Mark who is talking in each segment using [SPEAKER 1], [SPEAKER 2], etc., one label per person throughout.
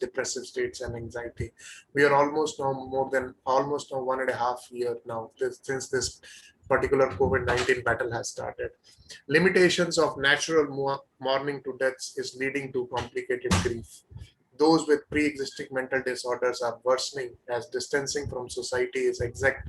[SPEAKER 1] depressive states and anxiety. We are almost now 1.5 years now since this particular COVID-19 battle has started. Limitations of natural mourning to deaths is leading to complicated grief. Those with pre-existing mental disorders are worsening as distancing from society is exact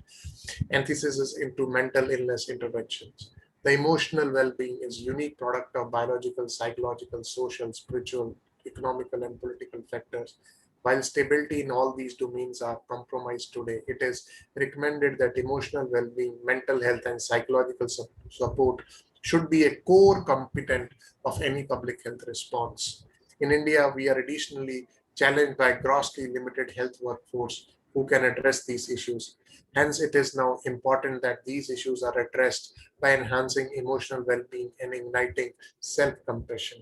[SPEAKER 1] antithesis into mental illness interventions. The emotional well-being is unique product of biological, psychological, social, spiritual, economical, and political factors. While stability in all these domains are compromised today, it is recommended that emotional well-being, mental health, and psychological support should be a core component of any public health response. In India, we are additionally challenged by grossly limited health workforce who can address these issues. Hence, it is now important that these issues are addressed by enhancing emotional well-being and igniting self-compassion.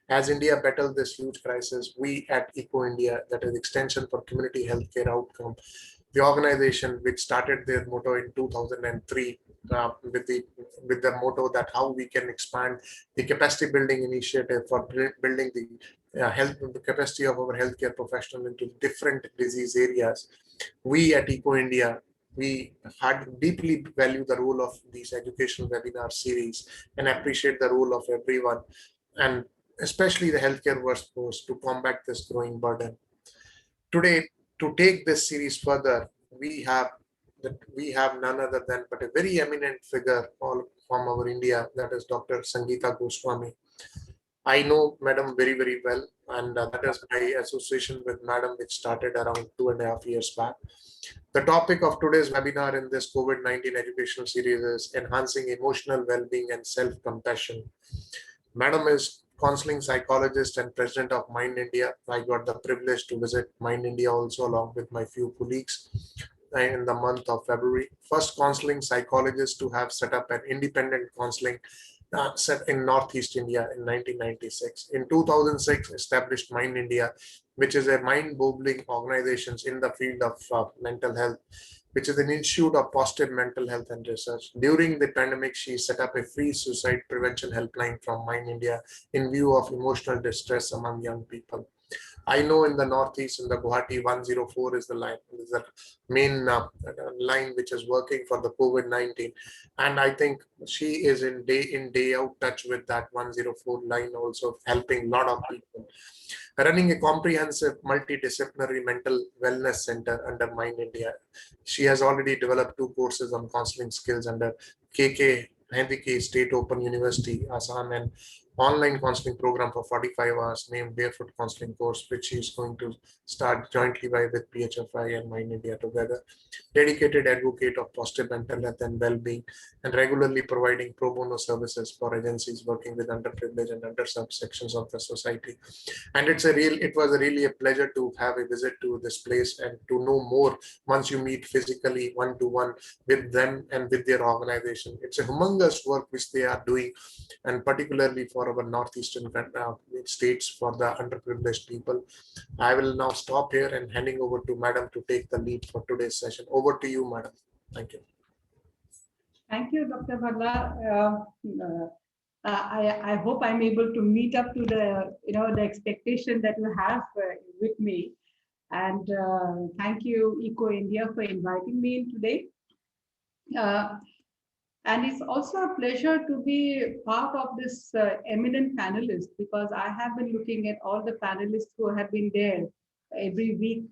[SPEAKER 1] As India battles this huge crisis, we at Eco India, that is Extension for Community Healthcare Outcome, the organization which started their motto in 2003 with the motto that how we can expand the capacity building initiative for building the health the capacity of our healthcare professional into different disease areas. We at Eco India, we had deeply value the role of these educational webinar series and appreciate the role of everyone, and especially the healthcare workforce to combat this growing burden. Today, to take this series further, we have none other than but a very eminent figure all from our India, that is Dr. Sangeeta Goswami. I know Madam very, very well, and that is my association with Madam, which started around 2.5 years back. The topic of today's webinar in this COVID-19 educational series is enhancing emotional well-being and self-compassion. Madam is counseling psychologist and president of Mind India. I got the privilege to visit Mind India also along with my few colleagues in the month of February. First counseling psychologist to have set up an independent counseling set in Northeast India in 1996. In 2006, established Mind India, which is a mind-boggling organization in the field of mental health, which is an institute of positive mental health and research. During the pandemic, she set up a free suicide prevention helpline from Mind India in view of emotional distress among young people. I know in the Northeast, in the Guwahati 104 is the line, is the main line which is working for the COVID-19. And I think she is in day out touch with that 104 line, also helping a lot of people. Running a comprehensive multidisciplinary mental wellness center under Mind India. She has already developed 2 courses on counseling skills under KK Handike State Open University, Assam, and online counseling program for 45 hours named Barefoot Counseling Course, which she is going to start jointly with PHFI and Mind India together. Dedicated advocate of positive mental health and well-being, and regularly providing pro bono services for agencies working with underprivileged and underserved sections of the society. And it was really a pleasure to have a visit to this place and to know more once you meet physically one-to-one with them and with their organization. It's a humongous work which they are doing, and particularly for our northeastern states, for the underprivileged people. I will now stop here and handing over to Madam to take the lead for today's session. Over to you, Madam. Thank you.
[SPEAKER 2] Thank you, Dr. Bhalla. I hope I'm able to meet up to the expectation that you have with me. And thank you, Eco India, for inviting me in today. And it's also a pleasure to be part of this eminent panelist, because I have been looking at all the panelists who have been there every week.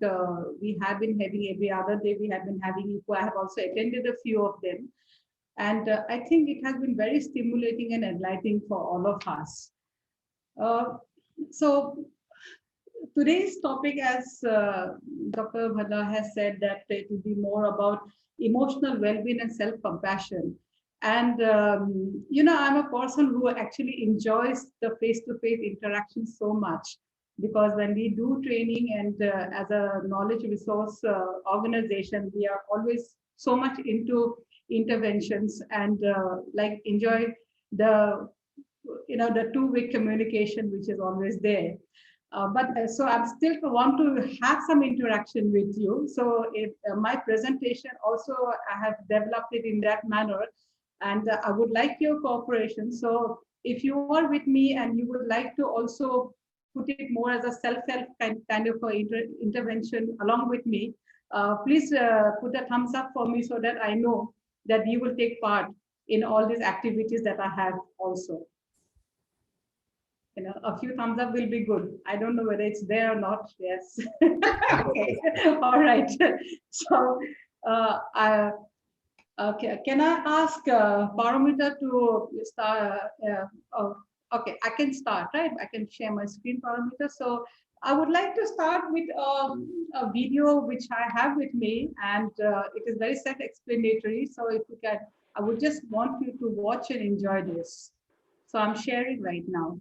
[SPEAKER 2] We have been having every other day, we have been having Eco. I have also attended a few of them. And I think it has been very stimulating and enlightening for all of us. So today's topic, as Dr. Bhalla has said, that it will be more about emotional well-being and self-compassion. And, I'm a person who actually enjoys the face-to-face interaction so much, because when we do training and as a knowledge resource organization, we are always so much into interventions and enjoy the two-way communication, which is always there. So I'm still want to have some interaction with you. So if my presentation also, I have developed it in that manner, and I would like your cooperation. So if you are with me and you would like to also put it more as a self-help kind of intervention along with me, please put a thumbs up for me so that I know that you will take part in all these activities that I have also. A few thumbs up will be good. I don't know whether it's there or not. Yes. Okay. All right. So, okay. Can I ask Paramita to start? Okay, I can start, right? I can share my screen, Paramita. So I would like to start with a video which I have with me, and it is very self-explanatory. So if you can, I would just want you to watch and enjoy this. So I'm sharing right now.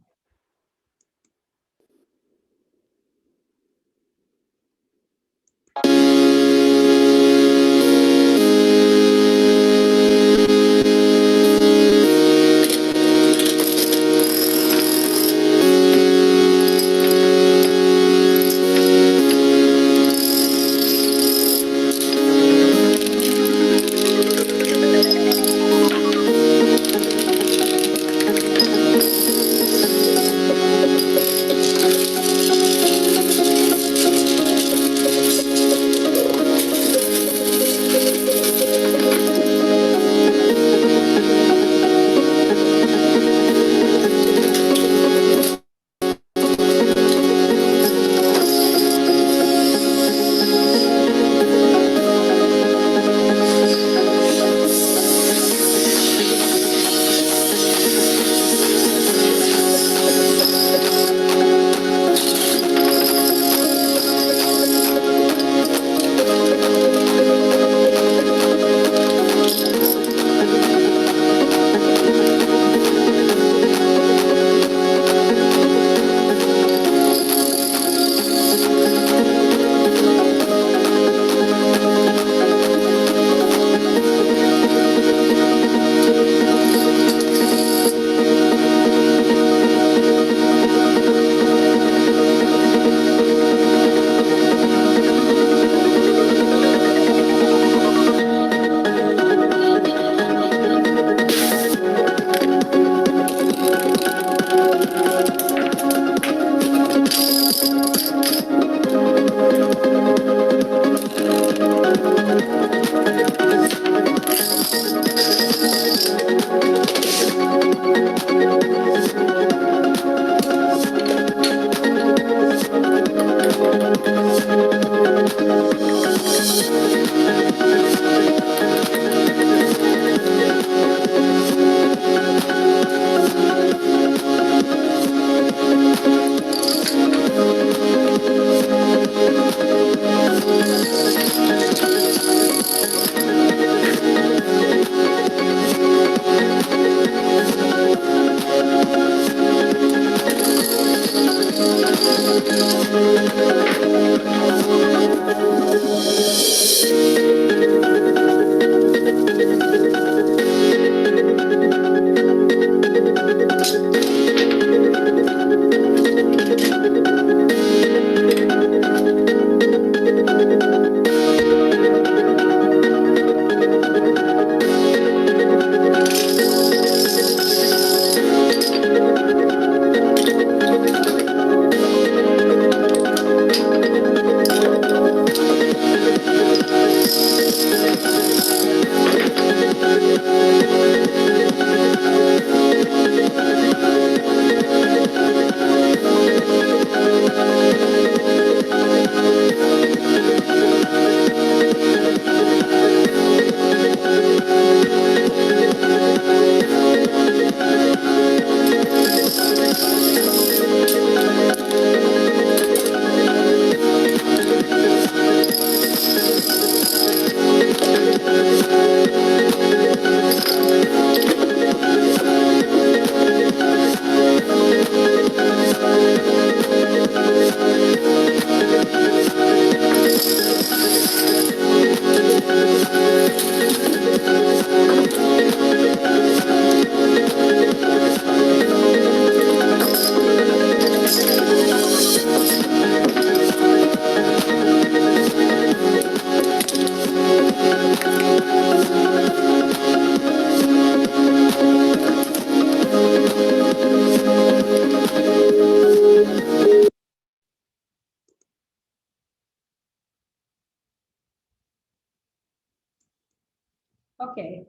[SPEAKER 2] Okay.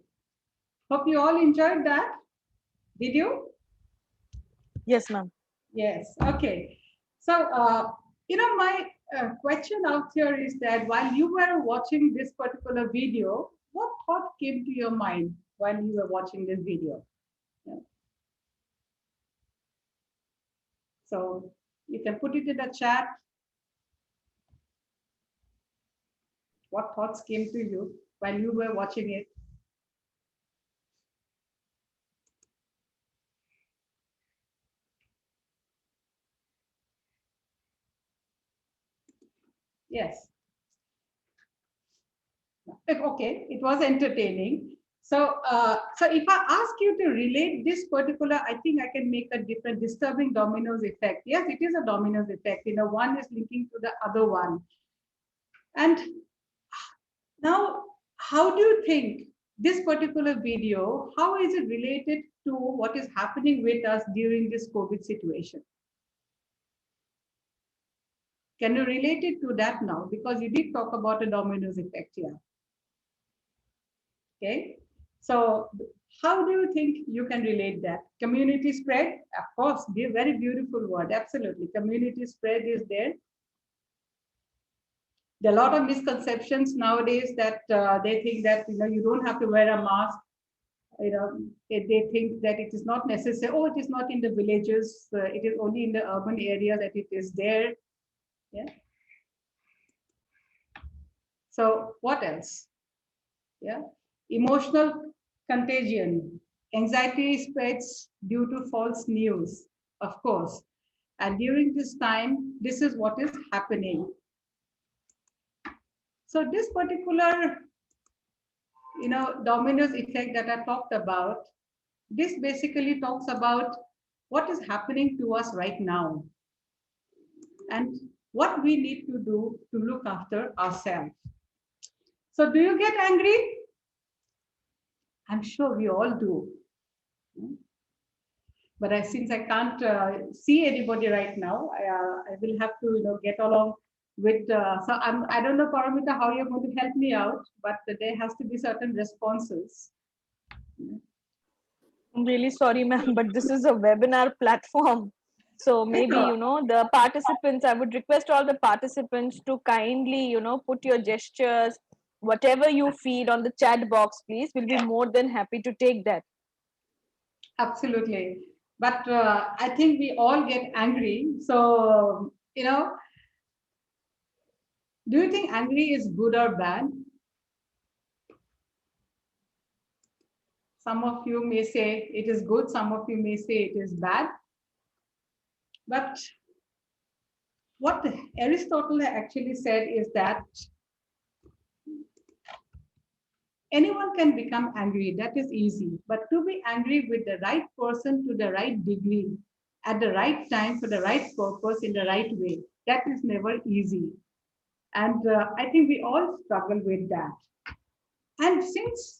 [SPEAKER 2] Hope you all enjoyed that. Did you?
[SPEAKER 3] Yes, ma'am.
[SPEAKER 2] Yes. Okay. So, my question out here is that while you were watching this particular video, what thought came to your mind while you were watching this video? Yeah. So you can put it in the chat. What thoughts came to you while you were watching it? Yes. Okay, it was entertaining. So if I ask you to relate this particular, I think I can make a different disturbing dominoes effect. Yes, it is a dominoes effect. One is linking to the other one. And now, how do you think this particular video, how is it related to what is happening with us during this COVID situation? Can you relate it to that now? Because you did talk about a dominoes effect here. Okay, so how do you think you can relate that? Community spread, of course, be a very beautiful word. Absolutely, community spread is there. There are a lot of misconceptions nowadays that they think that you don't have to wear a mask. They think that it is not necessary. Oh, it is not in the villages. It is only in the urban area that it is there. Yeah. So what else? Yeah. Emotional contagion. Anxiety spreads due to false news, of course. And during this time, this is what is happening. So this particular, dominoes effect that I talked about, this basically talks about what is happening to us right now and what we need to do to look after ourselves. So do you get angry? I'm sure we all do. But since I can't see anybody right now, I will have to get along with. So I don't know, Paramita, how you're going to help me out, but there has to be certain responses.
[SPEAKER 3] I'm really sorry, ma'am, but this is a webinar platform. So maybe, the participants, I would request all the participants to kindly, put your gestures, whatever you feel on the chat box, please. We'll be more than happy to take that.
[SPEAKER 2] Absolutely. But I think we all get angry. So, do you think angry is good or bad? Some of you may say it is good, some of you may say it is bad. But what Aristotle actually said is that anyone can become angry, that is easy. But to be angry with the right person to the right degree, at the right time, for the right purpose, in the right way, that is never easy. And I think we all struggle with that. And since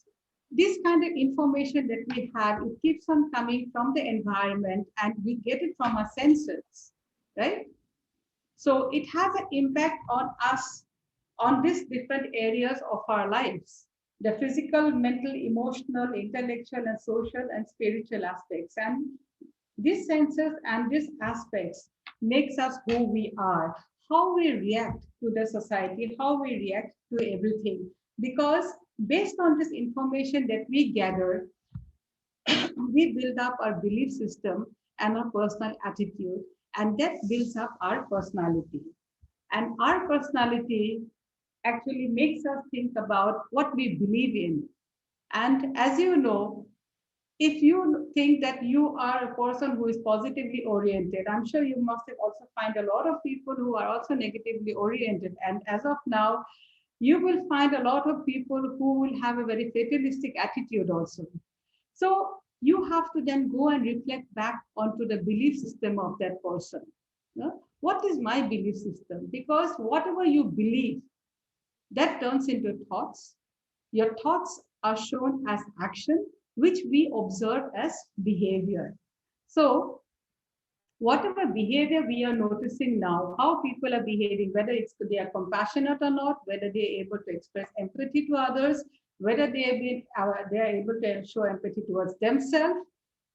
[SPEAKER 2] this kind of information that we have, it keeps on coming from the environment and we get it from our senses, right? So it has an impact on us on these different areas of our lives, the physical, mental, emotional, intellectual, and social and spiritual aspects. And these senses and these aspects makes us who we are, how we react to the society, how we react to everything. Because based on this information that we gather, we build up our belief system and our personal attitude, and that builds up our personality. And our personality actually makes us think about what we believe in. And as you know, if you think that you are a person who is positively oriented, I'm sure you must have also find a lot of people who are also negatively oriented. And as of now, you will find a lot of people who will have a very fatalistic attitude also. So you have to then go and reflect back onto the belief system of that person. What is my belief system? Because whatever you believe, that turns into thoughts. Your thoughts are shown as action, which we observe as behavior. So whatever behavior we are noticing now, how people are behaving, whether they are compassionate or not, whether they are able to express empathy to others, whether they are able to show empathy towards themselves.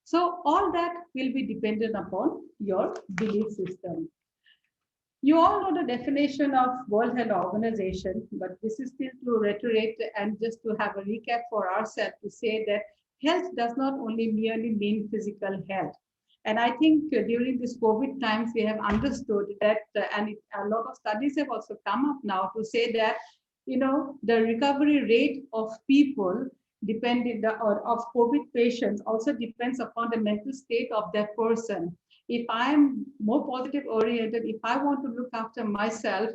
[SPEAKER 2] So all that will be dependent upon your belief system. You all know the definition of World Health Organization, but this is still to reiterate and just to have a recap for ourselves to say that health does not only merely mean physical health. And I think during this COVID times, we have understood that, a lot of studies have also come up now to say that, the recovery rate of people or of COVID patients also depends upon the mental state of that person. If I'm more positive oriented, if I want to look after myself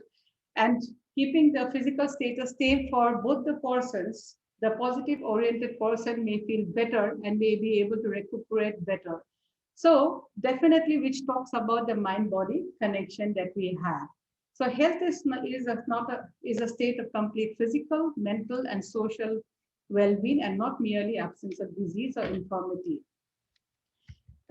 [SPEAKER 2] and keeping the physical status same for both the persons, the positive oriented person may feel better and may be able to recuperate better. So definitely, which talks about the mind-body connection that we have. So health is a state of complete physical, mental, and social well-being, and not merely absence of disease or infirmity.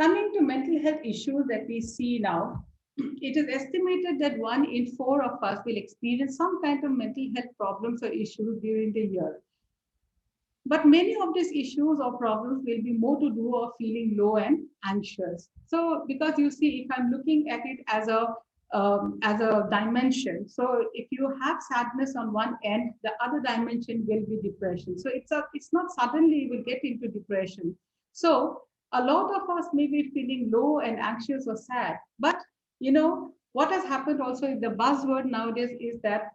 [SPEAKER 2] Coming to mental health issues that we see now, it is estimated that 1 in 4 of us will experience some kind of mental health problems or issues during the year. But many of these issues or problems will be more to do of feeling low and anxious. So, because you see, if I'm looking at it as a dimension, so if you have sadness on one end, the other dimension will be depression. So it's not suddenly you will get into depression. So a lot of us may be feeling low and anxious or sad, but what has happened also in the buzzword nowadays is that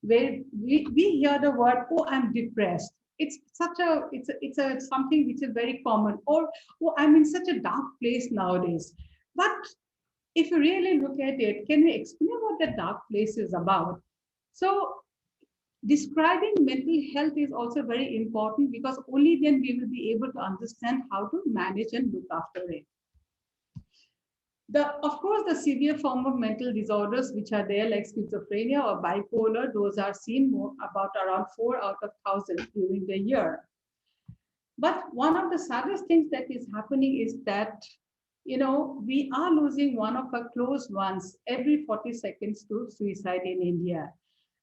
[SPEAKER 2] where we hear the word, oh, I'm depressed. It's something which is very common, or oh, I'm in such a dark place nowadays. But if you really look at it, can we explain what the dark place is about? So describing mental health is also very important, because only then we will be able to understand how to manage and look after it. Of course, the severe form of mental disorders which are there, like schizophrenia or bipolar, those are seen about around 4 out of 1,000 during the year. But one of the saddest things that is happening is that, we are losing one of our close ones every 40 seconds to suicide in India.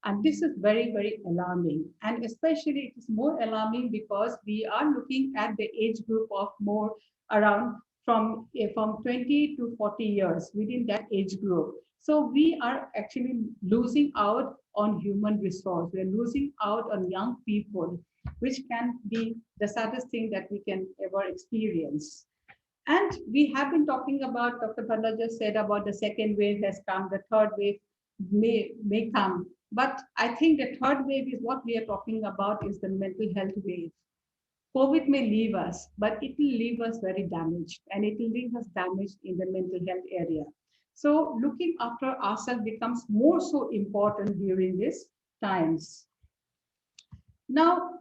[SPEAKER 2] And this is very, very alarming. And especially it is more alarming because we are looking at the age group of more around from 20 to 40 years, within that age group. So we are actually losing out on human resource. We're losing out on young people, which can be the saddest thing that we can ever experience. And we have been talking about, Dr. Bhalla just said about the second wave has come, the third wave may come. But I think the third wave is what we are talking about, is the mental health wave. COVID may leave us, but it will leave us very damaged, and it will leave us damaged in the mental health area. So looking after ourselves becomes more so important during these times. Now,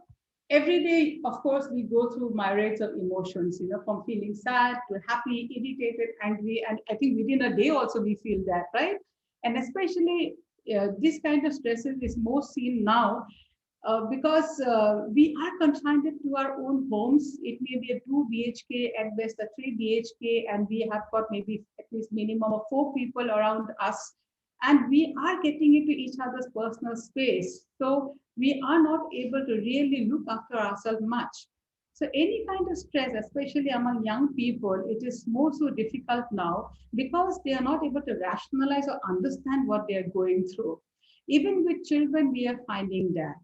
[SPEAKER 2] every day, of course, we go through myriads of emotions, from feeling sad to happy, irritated, angry, and I think within a day also we feel that, right? And especially this kind of stresses is more seen now because we are confined to our own homes. It may be a 2 BHK, at best a 3 BHK, and we have got maybe at least minimum of 4 people around us, and we are getting into each other's personal space. So we are not able to really look after ourselves much. So any kind of stress, especially among young people, it is more so difficult now because they are not able to rationalize or understand what they are going through. Even with children, we are finding that.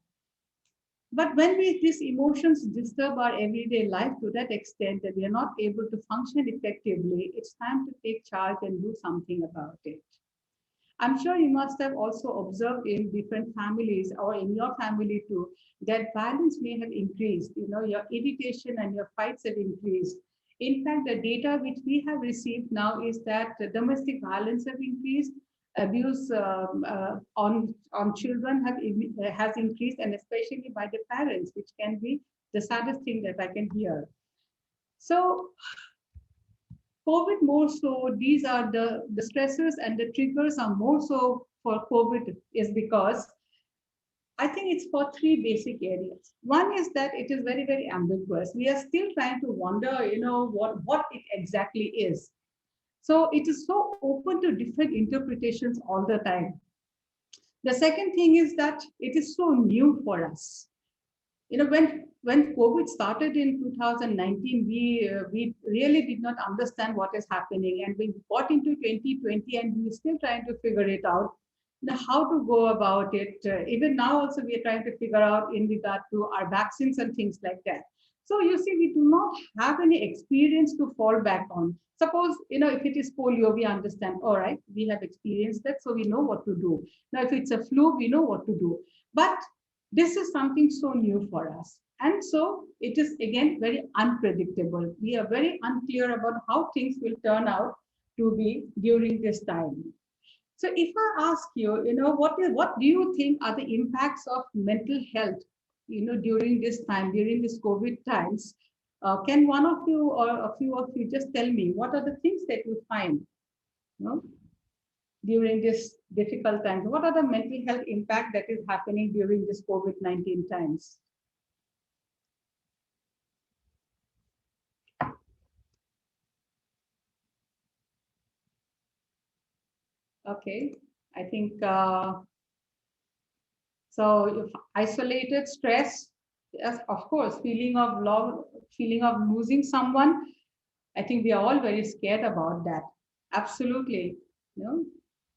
[SPEAKER 2] But when these emotions disturb our everyday life to that extent that we are not able to function effectively, it's time to take charge and do something about it. I'm sure you must have also observed in different families or in your family too, that violence may have increased, your irritation and your fights have increased. In fact, the data which we have received now is that domestic violence have increased, abuse on children has increased, and especially by the parents, which can be the saddest thing that I can hear. So COVID more so, these are the stresses and the triggers are more so for COVID is because I think it's for 3 basic areas. One is that it is very, very ambiguous. We are still trying to wonder, what it exactly is. So it is so open to different interpretations all the time. The second thing is that it is so new for us. when COVID started in 2019, we really did not understand what is happening, and we got into 2020, and we are still trying to figure it out. Now, how to go about it. Even now, also we are trying to figure out in regard to our vaccines and things like that. So you see, we do not have any experience to fall back on. Suppose, if it is polio, we understand, all right, we have experienced that, so we know what to do. Now, if it's a flu, we know what to do. But this is something so new for us. And so it is, again, very unpredictable. We are very unclear about how things will turn out to be during this time. So if I ask you, what do you think are the impacts of mental health, during this time, during this COVID times? Can one of you or a few of you just tell me what are the things that you find, during this difficult times? What are the mental health impact that is happening during this COVID-19 times? Okay, I think so. If isolated stress, yes, of course, feeling of love, feeling of losing someone. I think we are all very scared about that. Absolutely,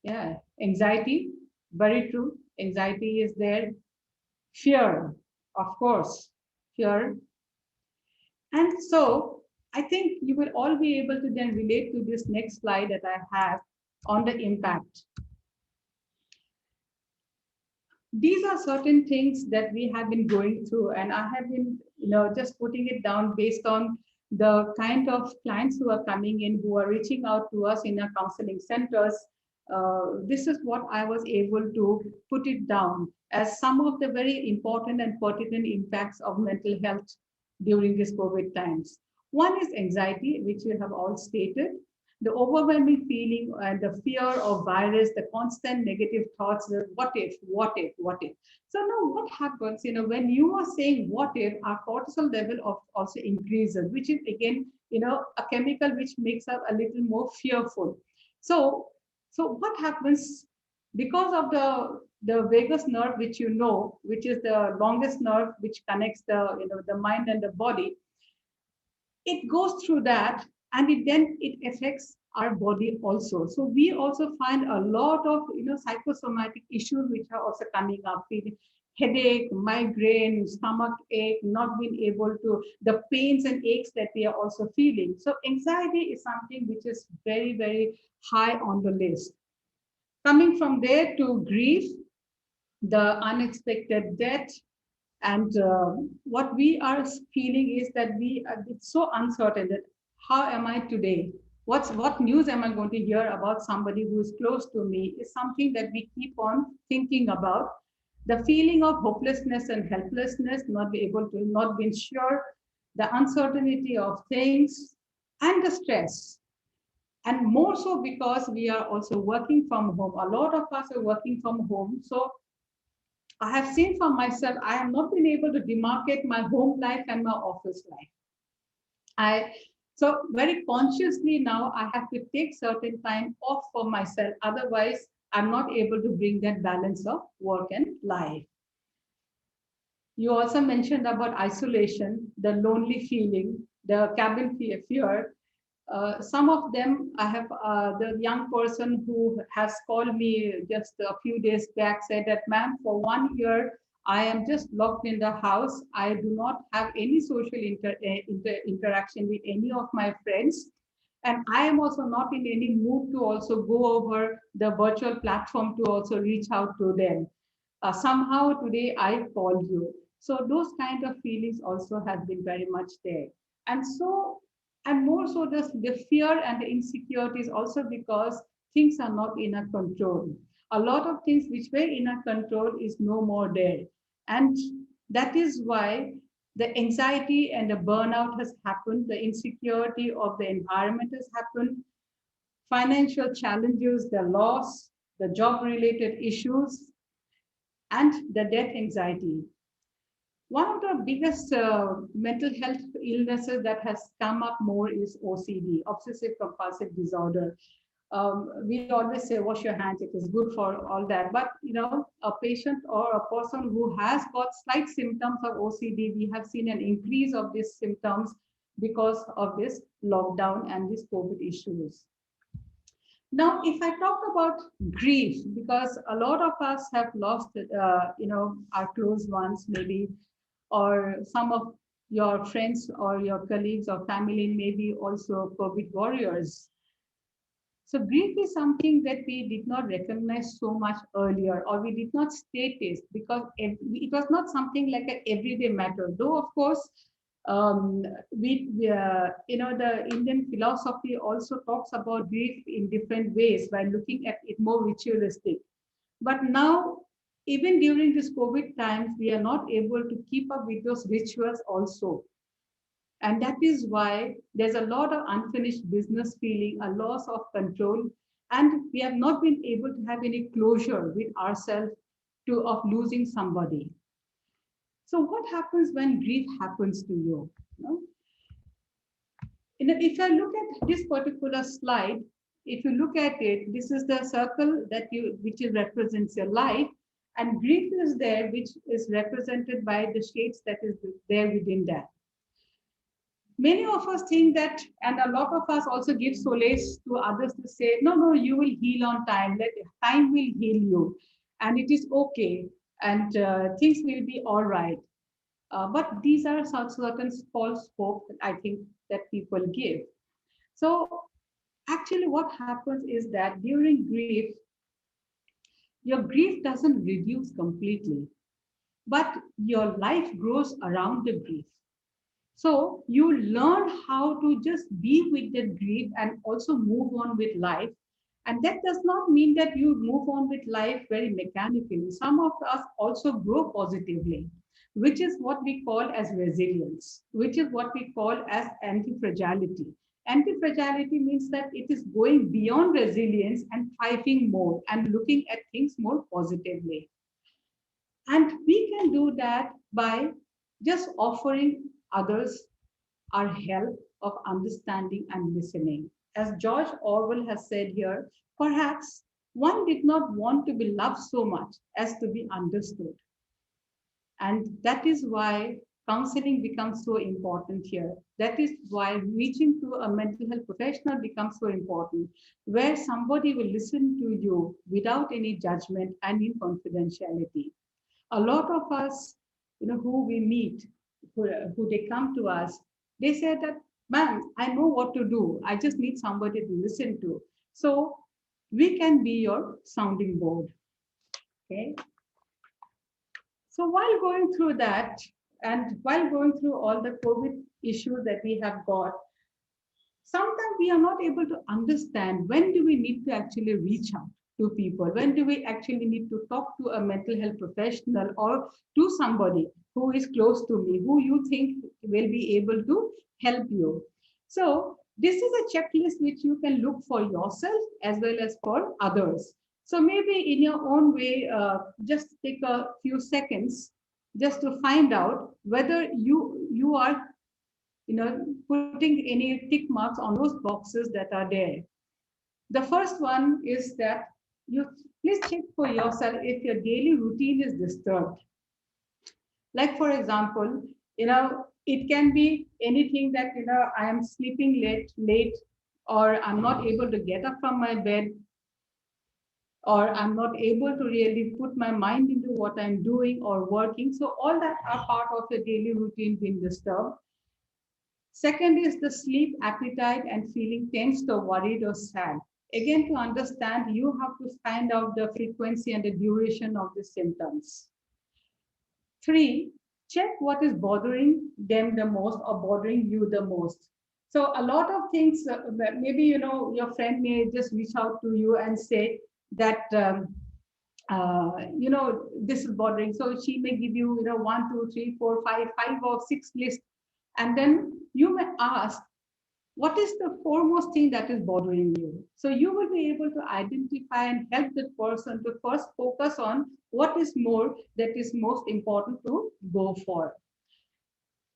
[SPEAKER 2] yeah. Anxiety, very true. Anxiety is there. Fear, of course, fear. And so I think you will all be able to then relate to this next slide that I have on the impact. These are certain things that we have been going through, and I have been, just putting it down based on the kind of clients who are coming in, who are reaching out to us in our counseling centers. This is what I was able to put it down as some of the very important and pertinent impacts of mental health during these COVID times. One is anxiety, which you have all stated, the overwhelming feeling and the fear of virus, the constant negative thoughts, the what if, what if, what if. So now what happens, when you are saying what if, our cortisol level also increases, which is again, a chemical which makes us a little more fearful. So what happens because of the vagus nerve, which which is the longest nerve which connects the mind and the body, it goes through that, and it affects our body also. So we also find a lot of psychosomatic issues which are also coming up: headache, migraine, stomach ache, not being able to, the pains and aches that we are also feeling. So anxiety is something which is very, very high on the list. Coming from there to grief, the unexpected death, and what we are feeling is that it's so uncertain that how am I today? What news am I going to hear about somebody who is close to me is something that we keep on thinking about. The feeling of hopelessness and helplessness, not being sure, the uncertainty of things, and the stress. And more so because we are also working from home. A lot of us are working from home. So I have seen for myself, I have not been able to demarcate my home life and my office life. So very consciously now I have to take certain time off for myself. Otherwise, I'm not able to bring that balance of work and life. You also mentioned about isolation, the lonely feeling, the cabin fear. Some of them, I have the young person who has called me just a few days back said that, ma'am, for 1 year, I am just locked in the house. I do not have any social interaction with any of my friends. And I am also not in any mood to also go over the virtual platform to also reach out to them. Somehow today I called you. So those kind of feelings also have been very much there. And more so the fear and the insecurities also because things are not in our control. A lot of things which were in our control is no more there. And that is why the anxiety and the burnout has happened, the insecurity of the environment has happened, financial challenges, the loss, the job-related issues, and the death anxiety. One of the biggest mental health illnesses that has come up more is OCD, obsessive compulsive disorder. We always say wash your hands, it is good for all that. But a patient or a person who has got slight symptoms of OCD, we have seen an increase of these symptoms because of this lockdown and these COVID issues. Now, if I talk about grief, because a lot of us have lost, our close ones maybe, or some of your friends or your colleagues or family may be also COVID warriors. So grief is something that we did not recognize so much earlier, or we did not state it because it was not something like an everyday matter. Though, of course, the Indian philosophy also talks about grief in different ways by looking at it more ritualistic. But now, even during this COVID times, we are not able to keep up with those rituals also. And that is why there's a lot of unfinished business feeling, a loss of control, and we have not been able to have any closure with ourselves of losing somebody. So what happens when grief happens to you? If I look at this particular slide, if you look at it, this is the circle which represents your life, and grief is there, which is represented by the shades that is there within that. Many of us think that, and a lot of us also give solace to others to say, no, you will heal on time. Time will heal you, and it is okay, and things will be all right. But these are certain false hope that I think that people give. So actually what happens is that during grief, your grief doesn't reduce completely, but your life grows around the grief. So you learn how to just be with the grief and also move on with life. And that does not mean that you move on with life very mechanically. Some of us also grow positively, which is what we call as resilience, which is what we call as anti-fragility. Anti-fragility means that it is going beyond resilience and thriving more and looking at things more positively. And we can do that by just offering others our help of understanding and listening. As George Orwell has said here, perhaps one did not want to be loved so much as to be understood. And that is why counseling becomes so important here. That is why reaching to a mental health professional becomes so important, where somebody will listen to you without any judgment and in confidentiality. A lot of us, who we meet, who they come to us, they say that, ma'am, I know what to do. I just need somebody to listen to. So we can be your sounding board. Okay. So while going through that, and while going through all the COVID issues that we have got, sometimes we are not able to understand when do we need to actually reach out to people, when do we actually need to talk to a mental health professional or to somebody who is close to me, who you think will be able to help you. So this is a checklist which you can look for yourself as well as for others. So maybe in your own way, just take a few seconds just to find out whether you are putting any tick marks on those boxes that are there. The first one is that you please check for yourself if your daily routine is disturbed. Like for example, it can be anything that I am sleeping late, or I'm not able to get up from my bed, or I'm not able to really put my mind into what I'm doing or working. So all that are part of your daily routine being disturbed. Second is the sleep appetite and feeling tensed or worried or sad. Again, to understand, you have to find out the frequency and the duration of the symptoms. 3, check what is bothering them the most or bothering you the most. So a lot of things, maybe, your friend may just reach out to you and say that, this is bothering. So she may give you, 1, 2, 3, 4, 5 or 6 lists. And then you may ask, what is the foremost thing that is bothering you? So you will be able to identify and help that person to first focus on what is more that is most important to go for.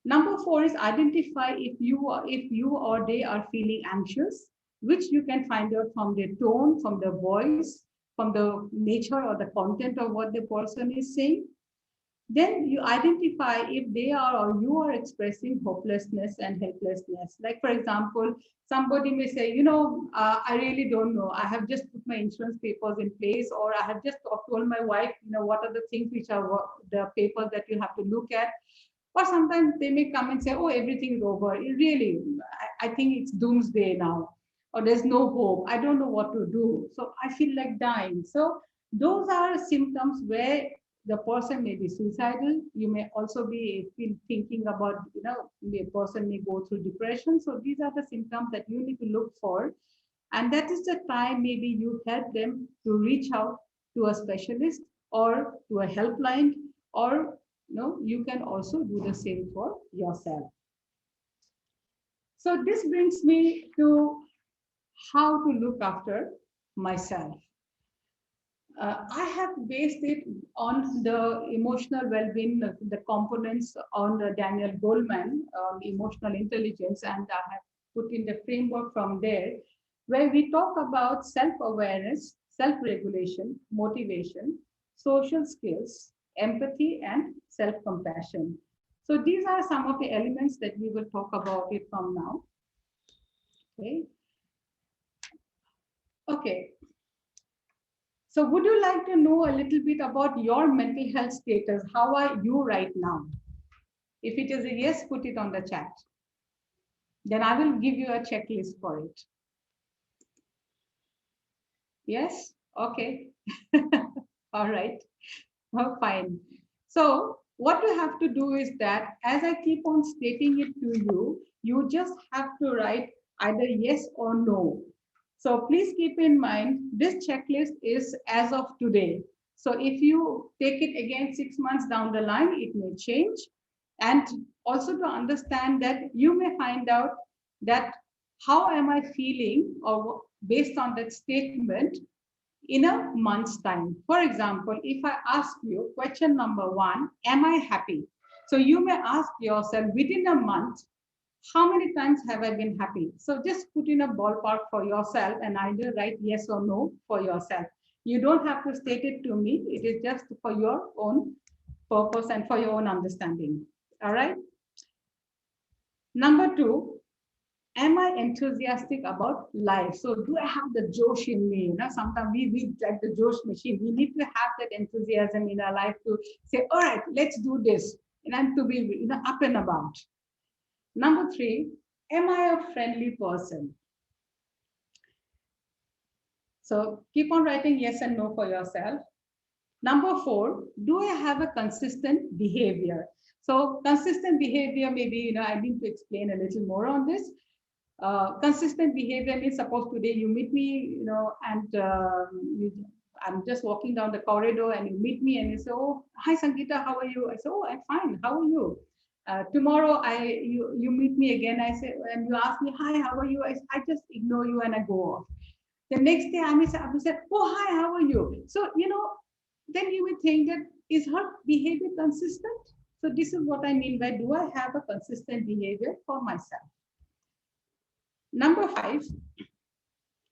[SPEAKER 2] Number 4 is identify if you or they are feeling anxious. which you can find out from their tone, from their voice, from the nature or the content of what the person is saying. Then you identify if they are or you are expressing hopelessness and helplessness. Like, for example, somebody may say, I really don't know. I have just put my insurance papers in place, or I have just told my wife, what are the things which are the papers that you have to look at. Or sometimes they may come and say, oh, everything is over. Really, I think it's doomsday now, or there's no hope. I don't know what to do. So I feel like dying. So those are symptoms where the person may be suicidal. You may also be thinking about, the person may go through depression. So these are the symptoms that you need to look for. And that is the time maybe you help them to reach out to a specialist or to a helpline, or you can also do the same for yourself. So this brings me to how to look after myself. I have based it on the emotional well-being, the components on Daniel Goleman, emotional intelligence, and I have put in the framework from there, where we talk about self-awareness, self-regulation, motivation, social skills, empathy, and self-compassion. So these are some of the elements that we will talk about it from now. Okay. Okay. So would you like to know a little bit about your mental health status? How are you right now? If it is a yes, put it on the chat. Then I will give you a checklist for it. Yes? Okay. All right. Oh, fine. So what you have to do is that as I keep on stating it to you, you just have to write either yes or no. So please keep in mind, this checklist is as of today. So if you take it again 6 months down the line, it may change. And also to understand that you may find out that how am I feeling, or based on that statement, in a month's time. For example, if I ask you question number 1, am I happy? So you may ask yourself within a month, how many times have I been happy? So just put in a ballpark for yourself and either write yes or no for yourself. You don't have to state it to me. It is just for your own purpose and for your own understanding. All right. Number 2, am I enthusiastic about life? So do I have the Josh in me? Sometimes we like the Josh machine. We need to have that enthusiasm in our life to say, all right, let's do this. And to be up and about. Number 3, am I a friendly person? So keep on writing yes and no for yourself. Number 4, do I have a consistent behavior? So consistent behavior, maybe, I need to explain a little more on this. Consistent behavior means, suppose today you meet me, and I'm just walking down the corridor and you meet me and you say, oh, hi Sangeeta, how are you? I say, oh, I'm fine. How are you? Tomorrow you meet me again. I say, and you ask me, hi, how are you? I just ignore you and I go off. The next day I may say, oh, hi, how are you? So, then you will think that, is her behavior consistent? So this is what I mean by, do I have a consistent behavior for myself? Number 5,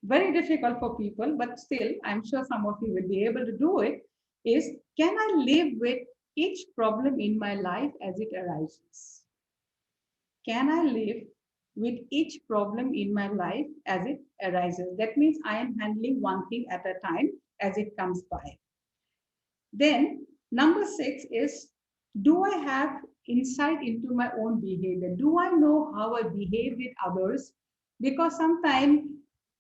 [SPEAKER 2] very difficult for people, but still, I'm sure some of you will be able to do it, is, can I live with each problem in my life as it arises? Can I live with each problem in my life as it arises? That means I am handling one thing at a time as it comes by. Then number 6 is, do I have insight into my own behavior? Do I know how I behave with others? Because sometimes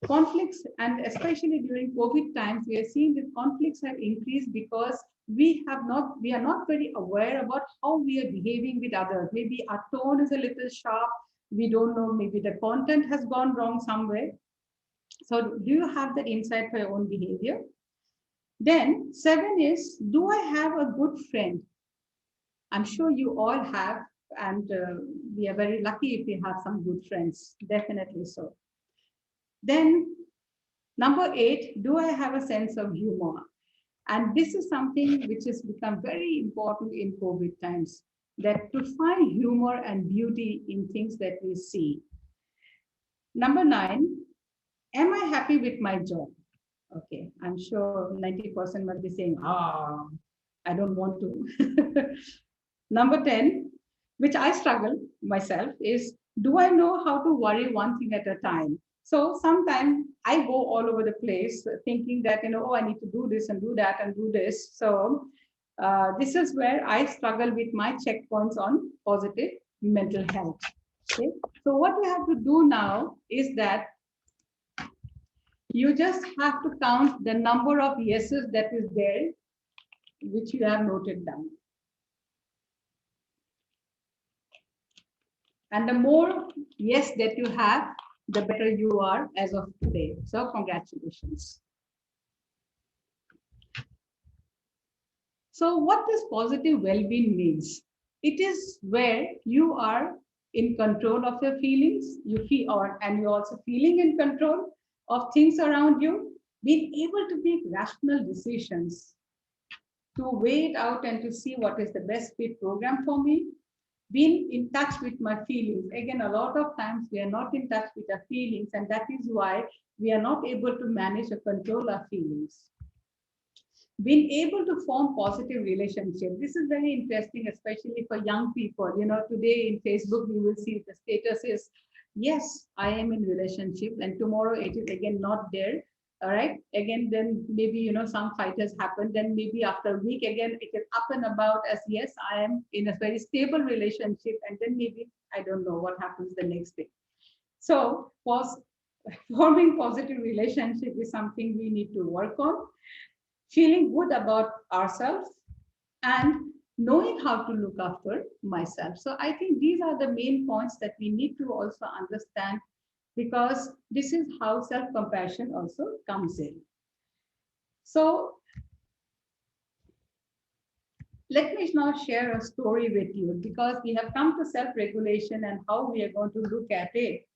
[SPEAKER 2] conflicts, and especially during COVID times, we are seeing that conflicts have increased because we are not very aware about how we are behaving with others. Maybe our tone is a little sharp. We don't know, maybe the content has gone wrong somewhere. So do you have that insight for your own behavior? Then 7 is, do I have a good friend? I'm sure you all have, and we are very lucky if we have some good friends, definitely so. Then number 8, do I have a sense of humor? And this is something which has become very important in COVID times, that to find humor and beauty in things that we see. Number 9, Am I happy with my job? Okay, I'm sure 90% must be saying, I don't want to. Number 10, which I struggle myself, is do I know how to worry one thing at a time? So sometimes I go all over the place thinking that, oh, I need to do this and do that and do this. So this is where I struggle with my checkpoints on positive mental health. Okay. So what you have to do now is that you just have to count the number of yeses that is there, which you have noted down. And the more yes that you have, the better you are as of today. So congratulations. So what does positive well-being means? It is where you are in control of your feelings, you feel, and you're also feeling in control of things around you, being able to make rational decisions, to weigh it out and to see what is the best fit program for me, being in touch with my feelings. Again, a lot of times we are not in touch with our feelings, and that is why we are not able to manage or control our feelings. Being able to form positive relationships. This is very interesting, especially for young people. Today in Facebook, you will see the status is, yes, I am in relationship, and tomorrow it is again not there. All right. Again, then maybe, some fighters happen. Then maybe after a week, again, it is up and about as, yes, I am in a very stable relationship. And then maybe, I don't know what happens the next day. So forming positive relationship is something we need to work on. Feeling good about ourselves and knowing how to look after myself. So I think these are the main points that we need to also understand, because this is how self-compassion also comes in. So let me now share a story with you, because we have come to self-regulation and how we are going to look at it.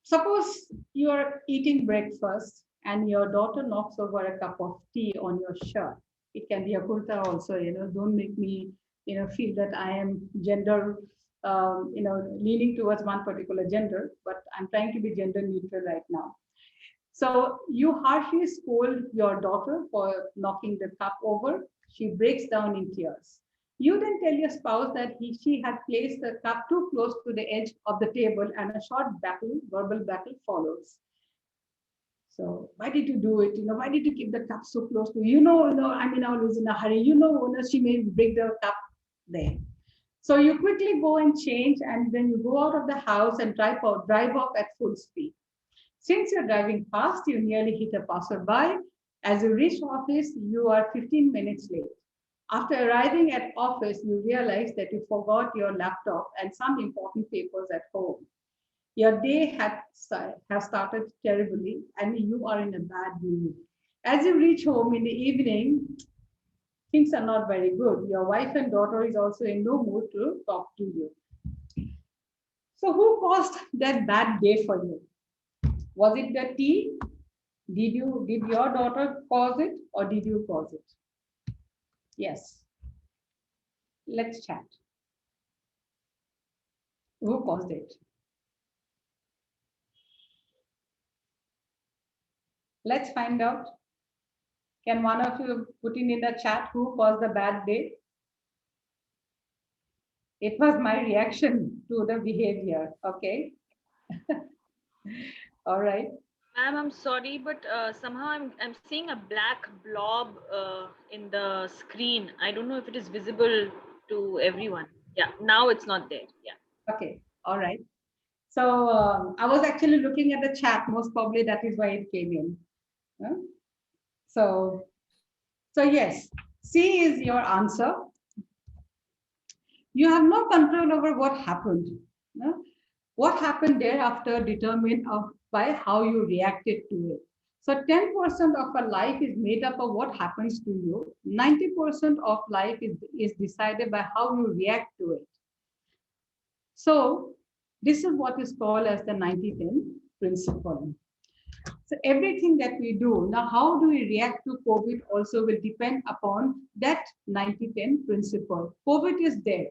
[SPEAKER 2] Suppose you are eating breakfast and your daughter knocks over a cup of tea on your shirt. It can be a kurta also, don't make me, feel that I am gender, leaning towards one particular gender, but I'm trying to be gender neutral right now. So you harshly scold your daughter for knocking the cup over. She breaks down in tears. You then tell your spouse that she had placed the cup too close to the edge of the table, and a short verbal battle follows. So why did you do it? Why did you keep the cup so close to you? I was in a hurry. She may break the cup there. So you quickly go and change, and then you go out of the house and drive off at full speed. Since you're driving fast, you nearly hit a passerby. As you reach office, you are 15 minutes late. After arriving at office, you realize that you forgot your laptop and some important papers at home. Your day has started terribly, and you are in a bad mood. As you reach home in the evening, things are not very good. Your wife and daughter is also in no mood to talk to you. So who caused that bad day for you? Was it the tea? Did your daughter cause it, or did you cause it? Yes. Let's chat. Who caused it? Let's find out. Can one of you put in the chat who caused the bad day? It was my reaction to the behavior. Okay. All right.
[SPEAKER 3] Ma'am, I'm sorry, but somehow I'm seeing a black blob in the screen. I don't know if it is visible to everyone. Yeah, now it's not there. Yeah.
[SPEAKER 2] Okay. All right. So I was actually looking at the chat. Most probably that is why it came in. So yes, C is your answer. You have no control over what happened. What happened thereafter determined by how you reacted to it. So 10% of a life is made up of what happens to you. 90% of life is decided by how you react to it. So this is what is called as the 90-10 principle. So everything that we do, now how do we react to COVID also will depend upon that 90-10 principle. COVID is there.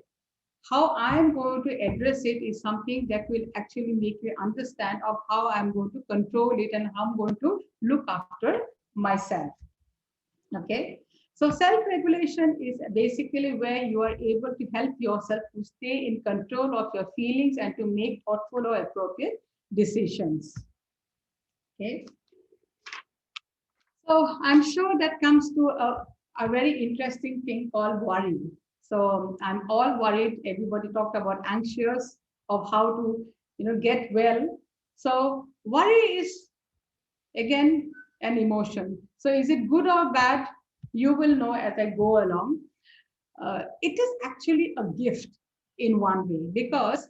[SPEAKER 2] How I'm going to address it is something that will actually make you understand of how I'm going to control it and how I'm going to look after myself. Okay. So self-regulation is basically where you are able to help yourself to stay in control of your feelings and to make thoughtful or appropriate decisions. Okay. So I'm sure that comes to a very interesting thing called worry. So I'm all worried. Everybody talked about anxious of how to, get well. So worry is again an emotion. So is it good or bad? You will know as I go along. It is actually a gift in one way because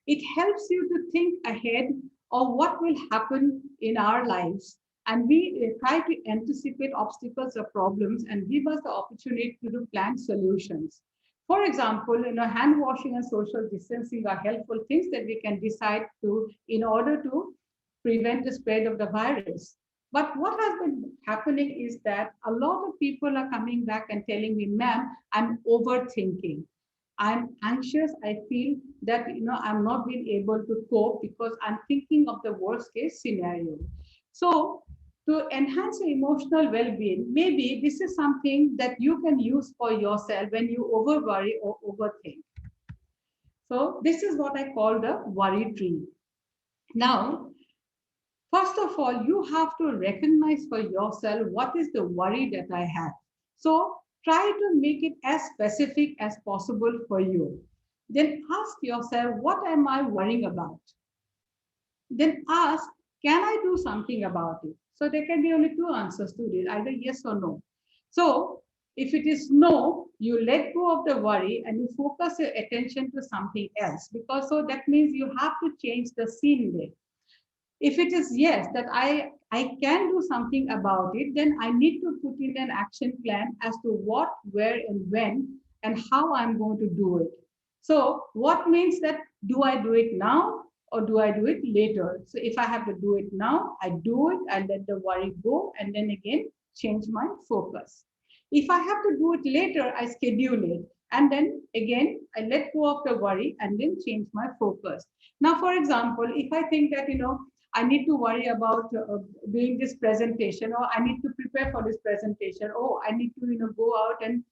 [SPEAKER 2] it helps you to think ahead of what will happen in our lives. And we try to anticipate obstacles or problems and give us the opportunity to plan solutions. For example, hand washing and social distancing are helpful things that we can decide to in order to prevent the spread of the virus. But what has been happening is that a lot of people are coming back and telling me, ma'am, I'm overthinking. I'm anxious. I feel that I'm not being able to cope because I'm thinking of the worst case scenario. So to enhance your emotional well-being, maybe this is something that you can use for yourself when you over worry or overthink. So this is what I call the worry tree. Now, first of all, you have to recognize for yourself what is the worry that I have. So try to make it as specific as possible for you. Then ask yourself, what am I worrying about? Then ask, can I do something about it? So there can be only two answers to this, either yes or no. So if it is no, you let go of the worry and you focus your attention to something else because so that means you have to change the scene there. If it is yes, that I can do something about it, then I need to put in an action plan as to what, where, and when, and how I'm going to do it. So, what means that do I do it now or do I do it later? So, if I have to do it now, I do it, I let the worry go, and then again change my focus. If I have to do it later, I schedule it. And then again, I let go of the worry and then change my focus. Now, for example, if I think that, I need to worry about doing this presentation, or I need to prepare for this presentation. Oh, I need to, go out and,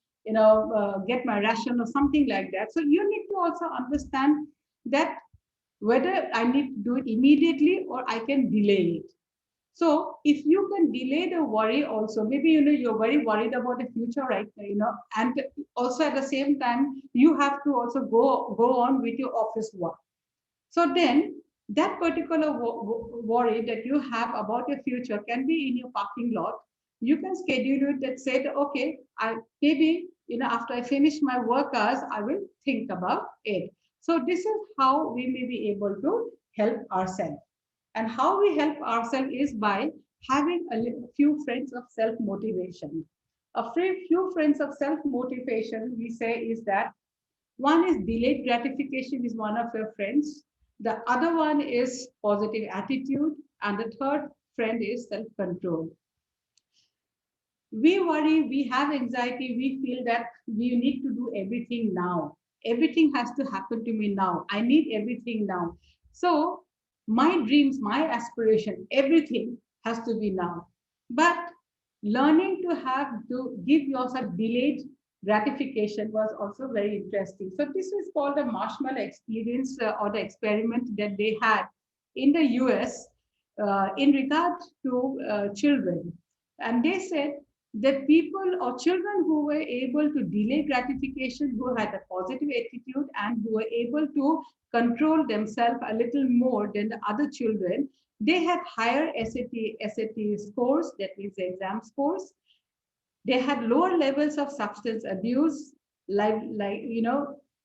[SPEAKER 2] get my ration or something like that. So you need to also understand that whether I need to do it immediately or I can delay it. So if you can delay the worry also, maybe, you're very worried about the future, right? And also at the same time, you have to also go on with your office work. So then that particular worry that you have about your future can be in your parking lot. You can schedule it that said, okay, I maybe, after I finish my work hours, I will think about it. So this is how we may be able to help ourselves. And how we help ourselves is by having a few friends of self-motivation. A few friends of self-motivation, we say, is that one is delayed gratification is one of your friends. The other one is positive attitude. And the third friend is self-control. We worry, we have anxiety, we feel that we need to do everything now. Everything has to happen to me now. I need everything now. So my dreams, my aspiration, everything has to be now. But learning to have to give yourself delayed gratification was also very interesting. So this is called the marshmallow experience or the experiment that they had in the US in regard to children. And they said that people or children who were able to delay gratification, who had a positive attitude and who were able to control themselves a little more than the other children, they had higher SAT scores, that means exam scores. They had lower levels of substance abuse, the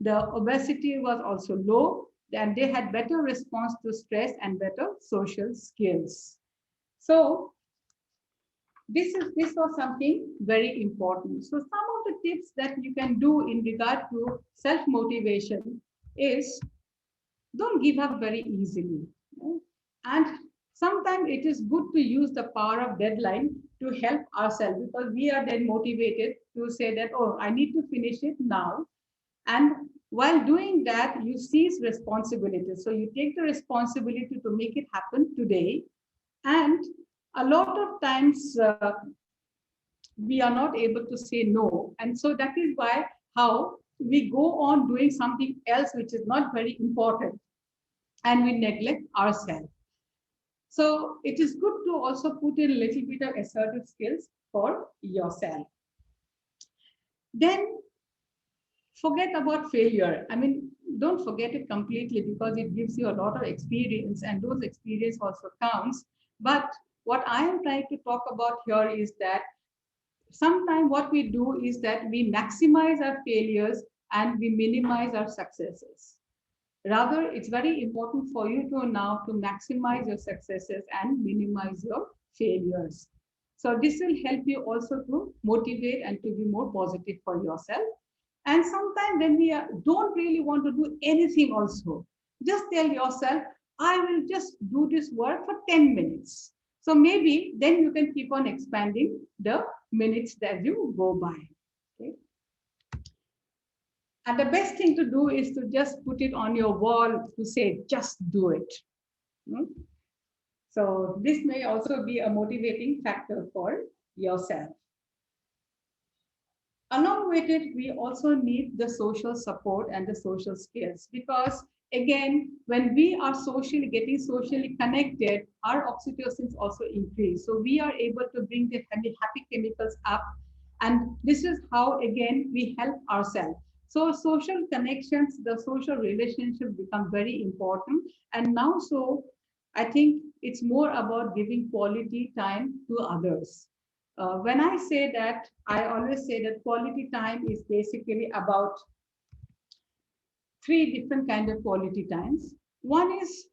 [SPEAKER 2] obesity was also low, and they had better response to stress and better social skills. So this was something very important. So some of the tips that you can do in regard to self-motivation is don't give up very easily. And sometimes it is good to use the power of deadline to help ourselves because we are then motivated to say that, oh, I need to finish it now. And while doing that, you seize responsibility. So you take the responsibility to make it happen today. And a lot of times we are not able to say no. And so that is why how we go on doing something else which is not very important, and we neglect ourselves. So it is good to also put in a little bit of assertive skills for yourself. Then forget about failure. I mean, don't forget it completely, because it gives you a lot of experience, and those experience also counts. But what I am trying to talk about here is that sometimes what we do is that we maximize our failures and we minimize our successes. Rather, it's very important for you to now to maximize your successes and minimize your failures. So this will help you also to motivate and to be more positive for yourself. And sometimes when we don't really want to do anything also, just tell yourself, I will just do this work for 10 minutes. So maybe then you can keep on expanding the minutes that you go by. Okay? And the best thing to do is to just put it on your wall to say, just do it. Hmm? So this may also be a motivating factor for yourself. Along with it, we also need the social support and the social skills, because again, when we are socially getting socially connected, our oxytocins also increase. So we are able to bring the happy chemicals up. And this is how, again, we help ourselves. So social connections, the social relationship become very important. And now, so I think it's more about giving quality time to others. When I say that, I always say that quality time is basically about three different kind of quality times. One is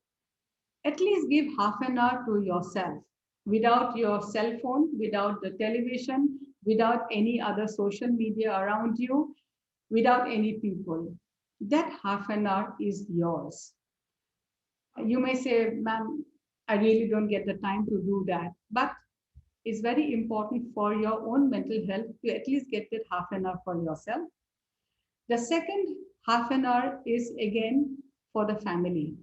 [SPEAKER 2] at least give half an hour to yourself without your cell phone, without the television, without any other social media around you, without any people. That half an hour is yours. You may say, ma'am, I really don't get the time to do that. But it's very important for your own mental health to at least get that half an hour for yourself. The second half an hour is again for the family,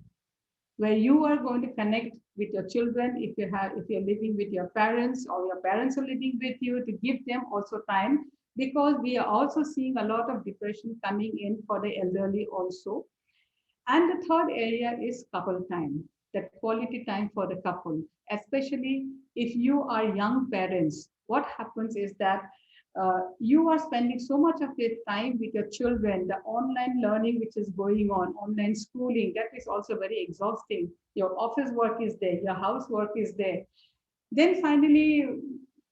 [SPEAKER 2] where you are going to connect with your children if you're living with your parents, or your parents are living with you, to give them also time, because we are also seeing a lot of depression coming in for the elderly also. And the third area is couple time, that quality time for the couple, especially if you are young parents. What happens is that you are spending so much of your time with your children, the online learning which is going on, online schooling, that is also very exhausting. Your office work is there, your housework is there. Then finally,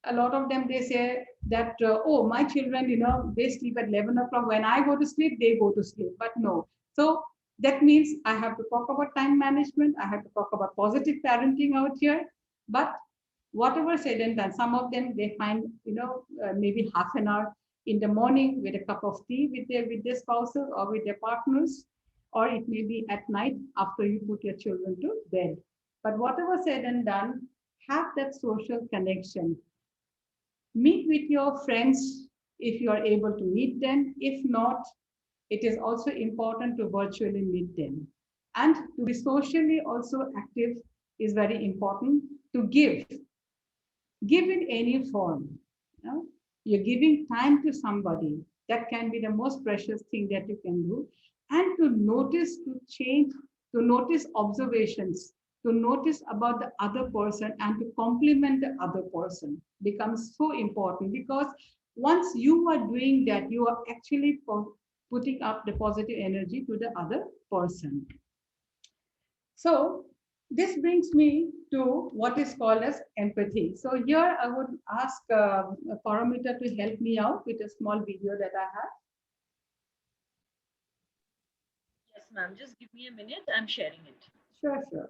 [SPEAKER 2] a lot of them, they say that, oh, my children, they sleep at 11 o'clock. When I go to sleep, they go to sleep. But no. So that means I have to talk about time management. I have to talk about positive parenting out here. But whatever said and done, some of them, they find, maybe half an hour in the morning with a cup of tea with their spouses or with their partners, or it may be at night after you put your children to bed. But whatever said and done, have that social connection. Meet with your friends if you are able to meet them. If not, it is also important to virtually meet them. And to be socially also active is very important. To give in any form. You know? You're giving time to somebody. That can be the most precious thing that you can do. And to notice, to change, to notice observations, to notice about the other person and to compliment the other person becomes so important, because once you are doing that, you are actually putting up the positive energy to the other person. So this brings me to what is called as empathy. So here I would ask Paramita to help me out with a small video that I have.
[SPEAKER 4] Yes, ma'am. Just give me a minute. I'm sharing it.
[SPEAKER 2] Sure, sure.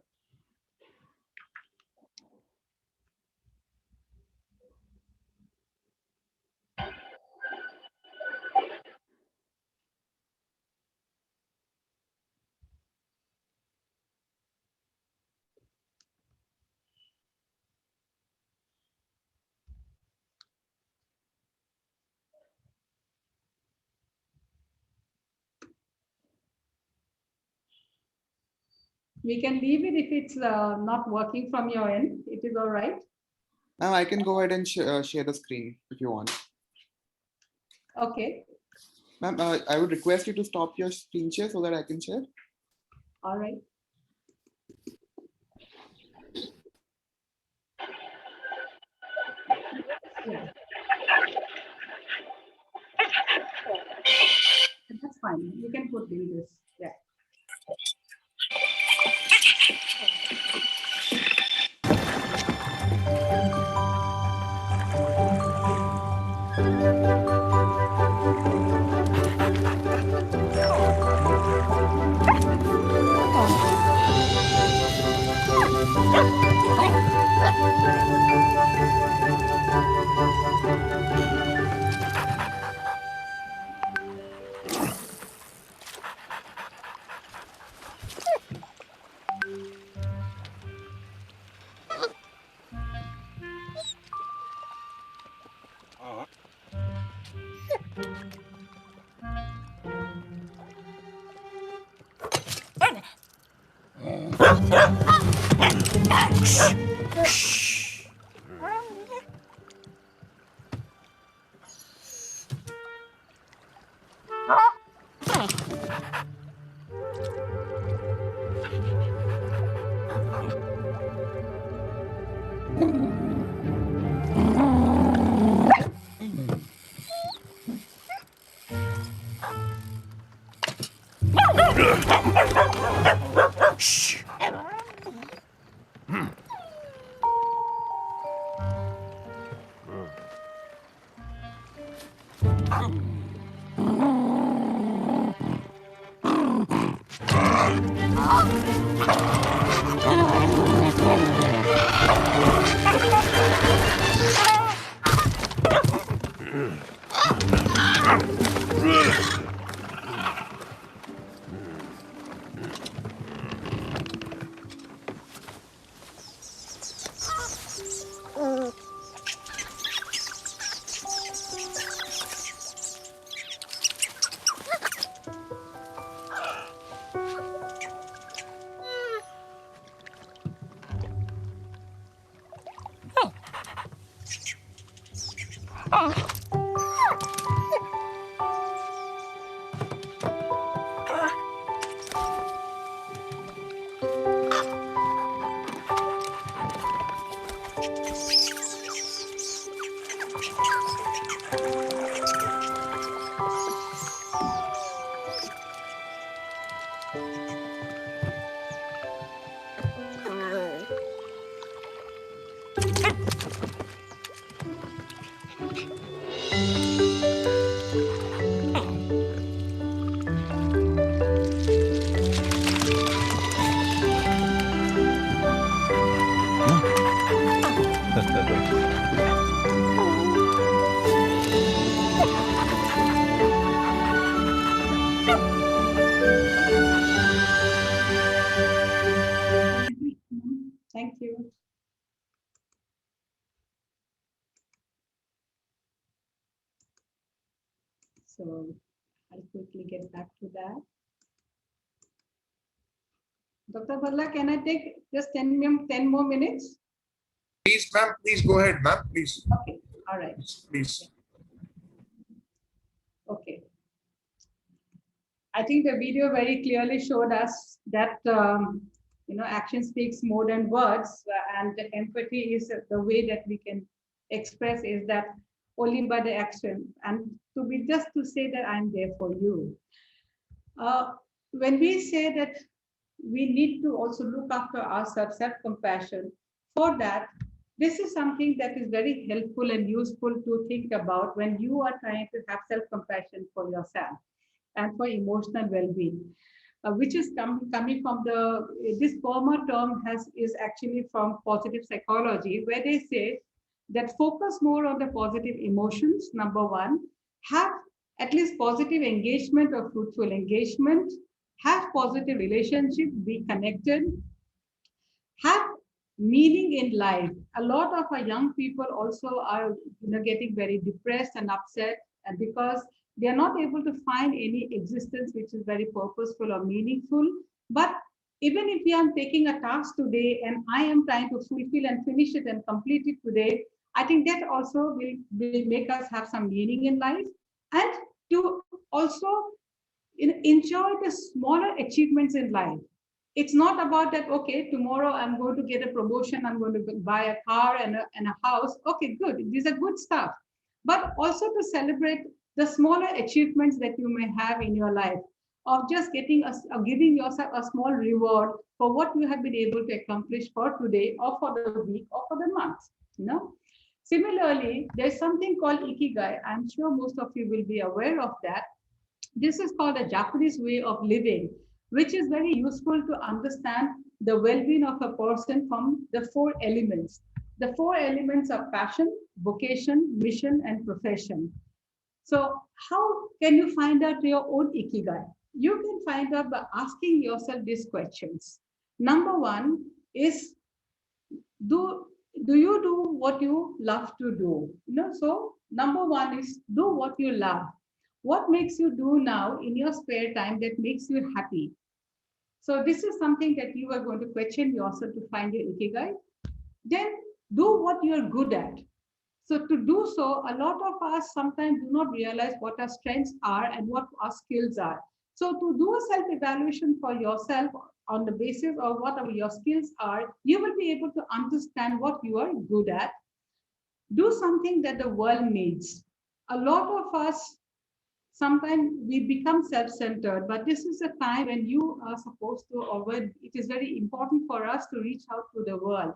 [SPEAKER 2] We can leave it if it's not working from your end. It is all right.
[SPEAKER 5] Ma'am, I can go ahead and share the screen if you want.
[SPEAKER 2] Okay.
[SPEAKER 5] Ma'am, I would request you to stop your screen share so that I can share.
[SPEAKER 2] All right. Yeah. That's fine. You can put in this. Yeah. Thank you. So I'll quickly get back to that. Dr. Bhalla, can I take just 10 more minutes?
[SPEAKER 1] Please, ma'am, please go ahead, ma'am, please.
[SPEAKER 2] Okay, all right.
[SPEAKER 1] Please.
[SPEAKER 2] Okay. I think the video very clearly showed us that action speaks more than words, and the empathy is the way that we can express is that only by the action, and to say that I'm there for you. When we say that we need to also look after ourselves, self-compassion, for that, this is something that is very helpful and useful to think about when you are trying to have self-compassion for yourself and for emotional well-being, which is coming from this Burma term is actually from positive psychology, where they say that focus more on the positive emotions, number one, have at least positive engagement or fruitful engagement, have positive relationship, be connected, have meaning in life. A lot of our young people also are getting very depressed and upset, and because they are not able to find any existence which is very purposeful or meaningful. But even if I am taking a task today and I am trying to fulfill and finish it and complete it today, I think that also will make us have some meaning in life, and to also enjoy the smaller achievements in life. It's not about that, okay, tomorrow I'm going to get a promotion, I'm going to buy a car and a house. Okay, good. These are good stuff. But also to celebrate the smaller achievements that you may have in your life, of just getting giving yourself a small reward for what you have been able to accomplish for today or for the week or for the month. You know? Similarly, there's something called ikigai. I'm sure most of you will be aware of that. This is called a Japanese way of living, which is very useful to understand the well-being of a person from the four elements. The four elements are passion, vocation, mission, and profession. So how can you find out your own ikigai? You can find out by asking yourself these questions. Number one is, do you do what you love to do? So number one is, do what you love. What makes you do now in your spare time that makes you happy? So this is something that you are going to question yourself to find your ikigai. Then do what you're good at. So to do so, a lot of us sometimes do not realize what our strengths are and what our skills are. So to do a self-evaluation for yourself on the basis of what your skills are, you will be able to understand what you are good at. Do something that the world needs. A lot of us, sometimes we become self-centered, but this is a time when you are supposed to, or when it is very important for us to reach out to the world,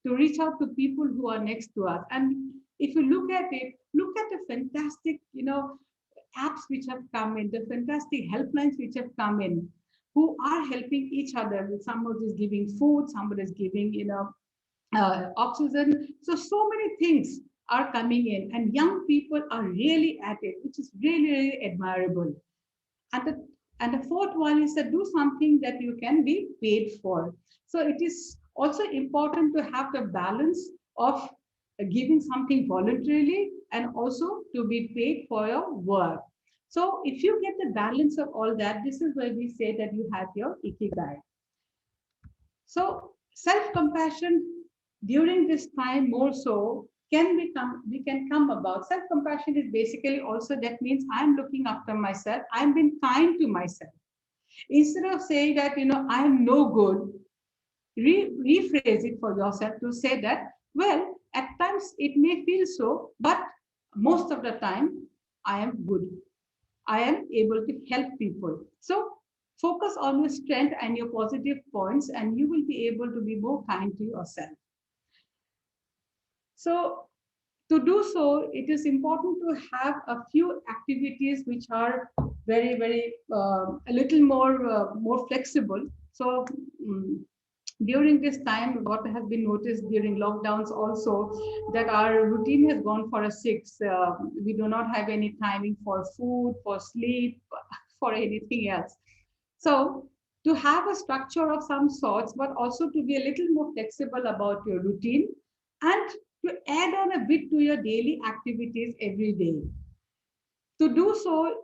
[SPEAKER 2] to reach out to people who are next to us. And if you look at it, look at the fantastic, apps which have come in, the fantastic helplines which have come in, who are helping each other. Somebody is giving food, somebody is giving, oxygen. So many things are coming in, and young people are really at it, which is really, really admirable. And the fourth one is to do something that you can be paid for. So it is also important to have the balance of giving something voluntarily and also to be paid for your work. So if you get the balance of all that, this is where we say that you have your ikigai. So self-compassion during this time more so we can come about. Self-compassion is basically also, that means I'm looking after myself, I'm being kind to myself. Instead of saying that, I'm no good, rephrase it for yourself to say that, well, at times it may feel so, but most of the time I am good. I am able to help people. So focus on your strength and your positive points, and you will be able to be more kind to yourself. So to do so, it is important to have a few activities which are very, very a little more flexible. So during this time, what has been noticed during lockdowns also, that our routine has gone for a 6. We do not have any timing for food, for sleep, for anything else. So to have a structure of some sorts, but also to be a little more flexible about your routine, and to add on a bit to your daily activities every day. To do so,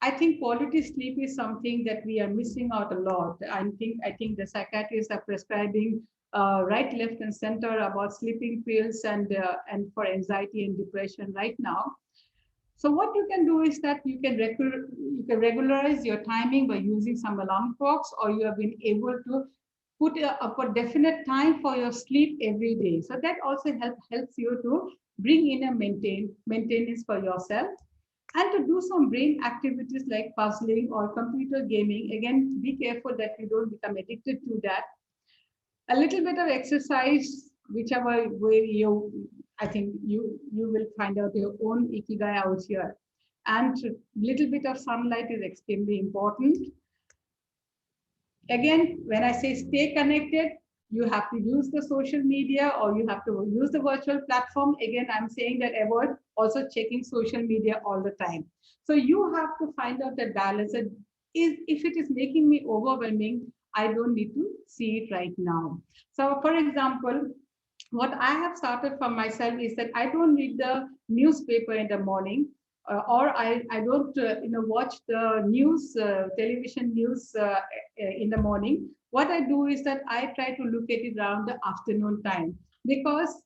[SPEAKER 2] I think quality sleep is something that we are missing out a lot. I think the psychiatrists are prescribing right, left, and center about sleeping pills and for anxiety and depression right now. So what you can do is that you can regularize your timing by using some alarm clocks, or you have been able to put a definite time for your sleep every day. So that also helps you to bring in a maintenance for yourself, and to do some brain activities like puzzling or computer gaming. Again, be careful that you don't become addicted to that. A little bit of exercise, whichever way I think you will find out your own ikigai out here. And little bit of sunlight is extremely important. Again, when I say stay connected, you have to use the social media, or you have to use the virtual platform. Again, I'm saying that avoid also checking social media all the time. So you have to find out the balance. If it is making me overwhelming, I don't need to see it right now. So for example, what I have started for myself is that I don't read the newspaper in the morning. or I don't watch the news, television news in the morning. What I do is that I try to look at it around the afternoon time, because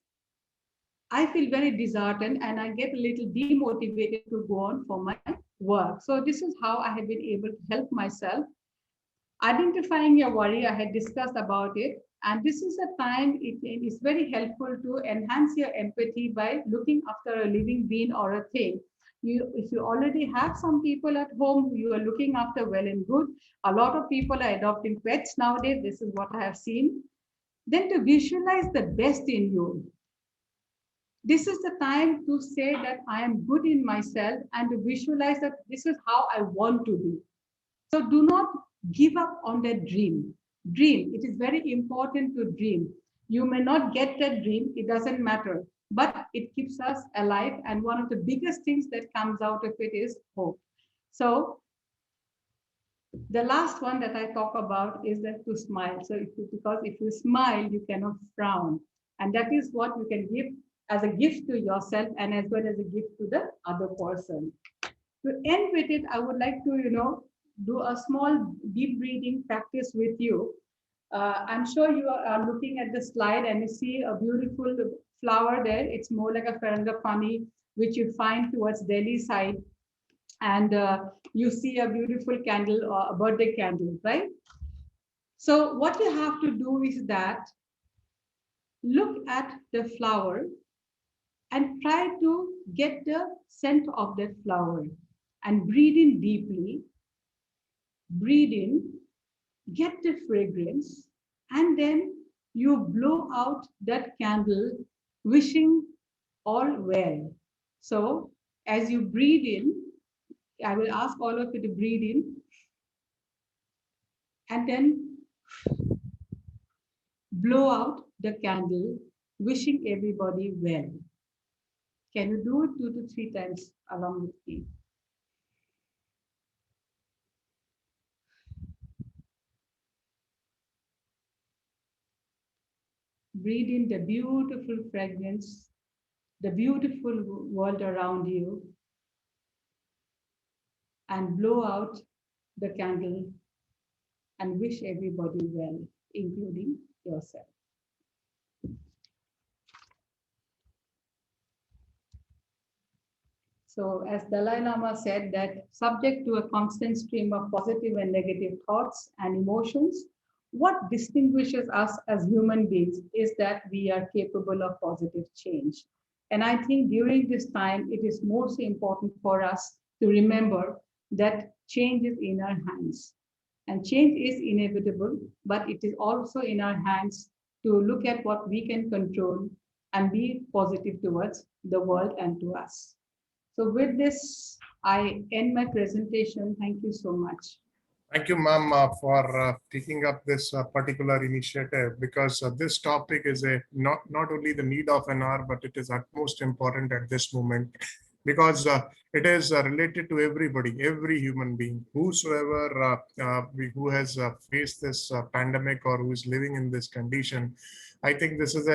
[SPEAKER 2] I feel very disheartened and I get a little demotivated to go on for my work. So this is how I have been able to help myself. Identifying your worry, I had discussed about it. And this is a time it is very helpful to enhance your empathy by looking after a living being or a thing. If you already have some people at home you are looking after, well and good. A lot of people are adopting pets nowadays. This is what I have seen. Then to visualize the best in you. This is the time to say that I am good in myself and to visualize that this is how I want to be. So do not give up on that dream. Dream. It is very important to dream. You may not get that dream, it doesn't matter, but it keeps us alive. And one of the biggest things that comes out of it is hope. So the last one that I talk about is that to smile. So because if you smile, you cannot frown. And that is what you can give as a gift to yourself and as well as a gift to the other person. To end with it, I would like to, do a small deep breathing practice with you. I'm sure you are looking at the slide and you see a beautiful flower there. It's more like a Farangapani, which you find towards Delhi side. And you see a beautiful candle or a birthday candle, right? So what you have to do is that look at the flower and try to get the scent of that flower and breathe in deeply. Breathe in, get the fragrance, and then you blow out that candle, wishing all well. So as you breathe in, I will ask all of you to breathe in and then blow out the candle, wishing everybody well. Can you do it 2 to 3 times along with me? Breathe in the beautiful fragrance, the beautiful world around you, and blow out the candle and wish everybody well, including yourself. So as Dalai Lama said that subject to a constant stream of positive and negative thoughts and emotions, what distinguishes us as human beings is that we are capable of positive change. And I think during this time, it is most important for us to remember that change is in our hands. And change is inevitable, but it is also in our hands to look at what we can control and be positive towards the world and to us. So with this, I end my presentation. Thank you so much.
[SPEAKER 1] Thank you, ma'am, for taking up this particular initiative, because this topic is not only the need of an hour, but it is utmost important at this moment, because it is related to everybody, every human being, whosoever who has faced this pandemic or who is living in this condition. I think this is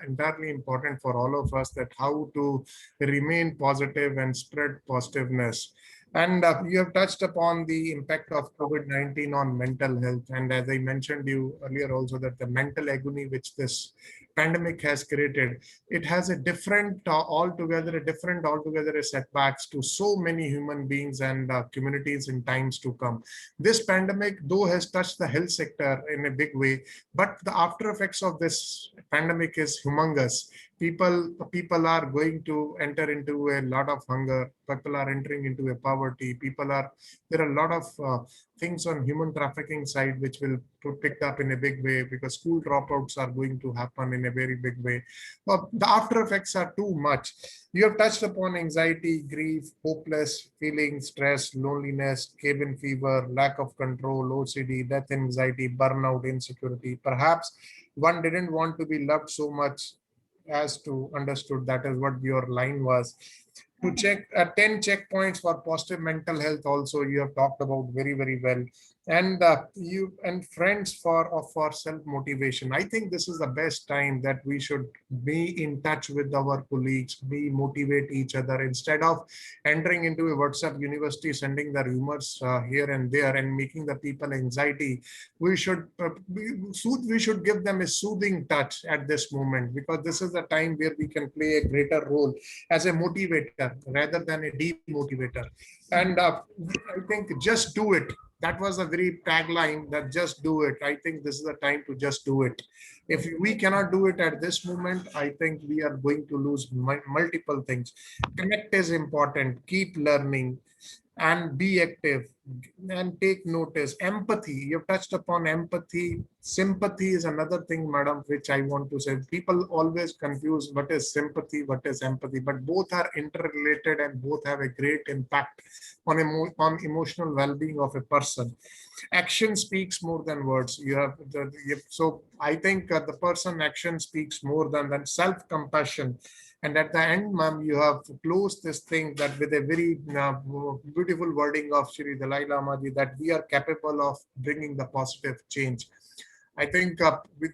[SPEAKER 1] entirely important for all of us, that how to remain positive and spread positiveness. And you have touched upon the impact of COVID-19 on mental health. And as I mentioned you earlier also, that the mental agony which this pandemic has created, it has a different altogether setbacks to so many human beings and communities in times to come. This pandemic, though, has touched the health sector in a big way, but the after effects of this pandemic is humongous. People are going to enter into a lot of hunger. People are entering into a poverty. There are a lot of things on human trafficking side which will be picked up in a big way, because school dropouts are going to happen in a very big way. The after effects are too much. You have touched upon anxiety, grief, hopeless feeling, stress, loneliness, cabin fever, lack of control, OCD, death anxiety, burnout, insecurity. Perhaps one didn't want to be loved so much as to understood. That is what your line was. To check 10 checkpoints for positive mental health also, you have talked about very, very well. and you and friends for self motivation. I think this is the best time that we should be in touch with our colleagues, we motivate each other instead of entering into a WhatsApp university, sending the rumors here and there and making the people anxiety. We should we should give them a soothing touch at this moment, because this is the time where we can play a greater role as a motivator rather than a demotivator. And I think just do it. That was a very tagline, that just do it. I think this is the time to just do it. If we cannot do it at this moment, I think we are going to lose multiple things. Connect is important. Keep learning and be active and take notice. Empathy, you've touched upon empathy. Sympathy is another thing, madam, which I want to say. People always confuse what is sympathy, what is empathy, but both are interrelated and both have a great impact on on emotional well-being of a person. Action speaks more than words. So I think the person action speaks more than self-compassion. And at the end, ma'am, you have closed this thing that with a very beautiful wording of Shri Dalai Lama ji, that we are capable of bringing the positive change. I think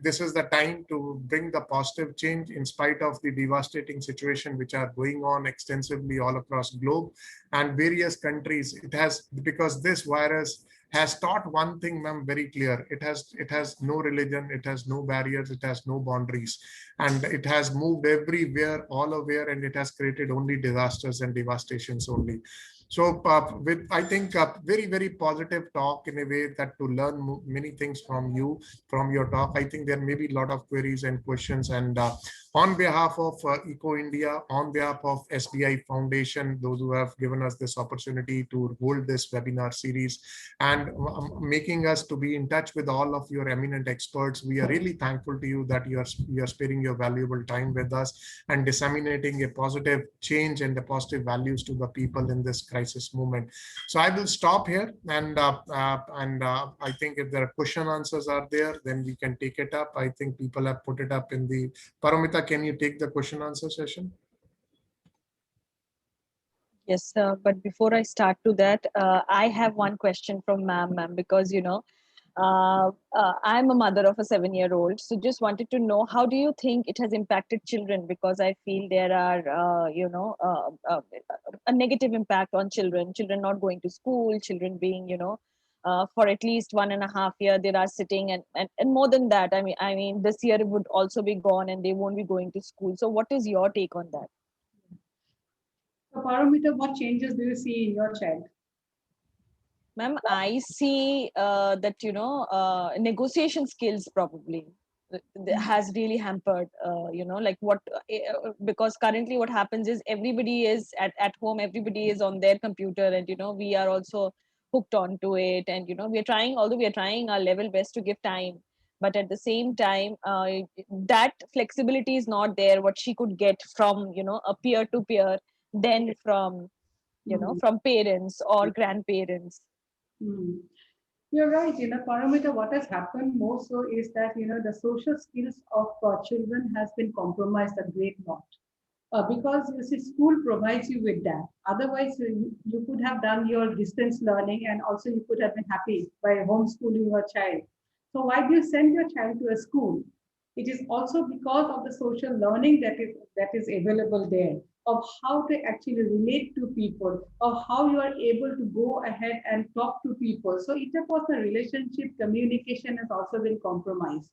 [SPEAKER 1] this is the time to bring the positive change in spite of the devastating situation which are going on extensively all across globe and various countries. It has, because this virus has taught one thing, ma'am, very clear. It has no religion, it has no barriers, it has no boundaries, and it has moved everywhere, all over, and it has created only disasters and devastations only. So with, I think, very, very positive talk in a way that to learn many things from you, from your talk. I think there may be a lot of queries and questions, and on behalf of Eco India, on behalf of SBI Foundation, those who have given us this opportunity to hold this webinar series and making us to be in touch with all of your eminent experts, we are really thankful to you that you are sparing your valuable time with us and disseminating a positive change and the positive values to the people in this crisis movement. So I will stop here, and I think if there are question answers are there, then we can take it up. I think people have put it up in the Paramita. Can you take the question answer session?
[SPEAKER 3] Yes, but before I start to that, I have one question from ma'am, because I'm a mother of a 7-year-old, so just wanted to know, how do you think it has impacted children? Because I feel there are a negative impact on children not going to school, children being for at least 1.5 year they are sitting, and more than that. I mean this year would also be gone and they won't be going to school. So what is your take on that?
[SPEAKER 2] So, Paramita, what changes do you see in your child?
[SPEAKER 3] Ma'am, I see that negotiation skills probably has really hampered. Like what because currently what happens is everybody is at home, everybody is on their computer, and we are also hooked onto it, and although we are trying our level best to give time, but at the same time that flexibility is not there what she could get from a peer to peer, then from from parents or grandparents.
[SPEAKER 2] Hmm. You're right. Paramita, what has happened more so is that, the social skills of children has been compromised a great lot. Because you see, school provides you with that. Otherwise, you could have done your distance learning, and also you could have been happy by homeschooling your child. So why do you send your child to a school? It is also because of the social learning that is available there, of how to actually relate to people, of how you are able to go ahead and talk to people. So interpersonal relationship communication has also been compromised.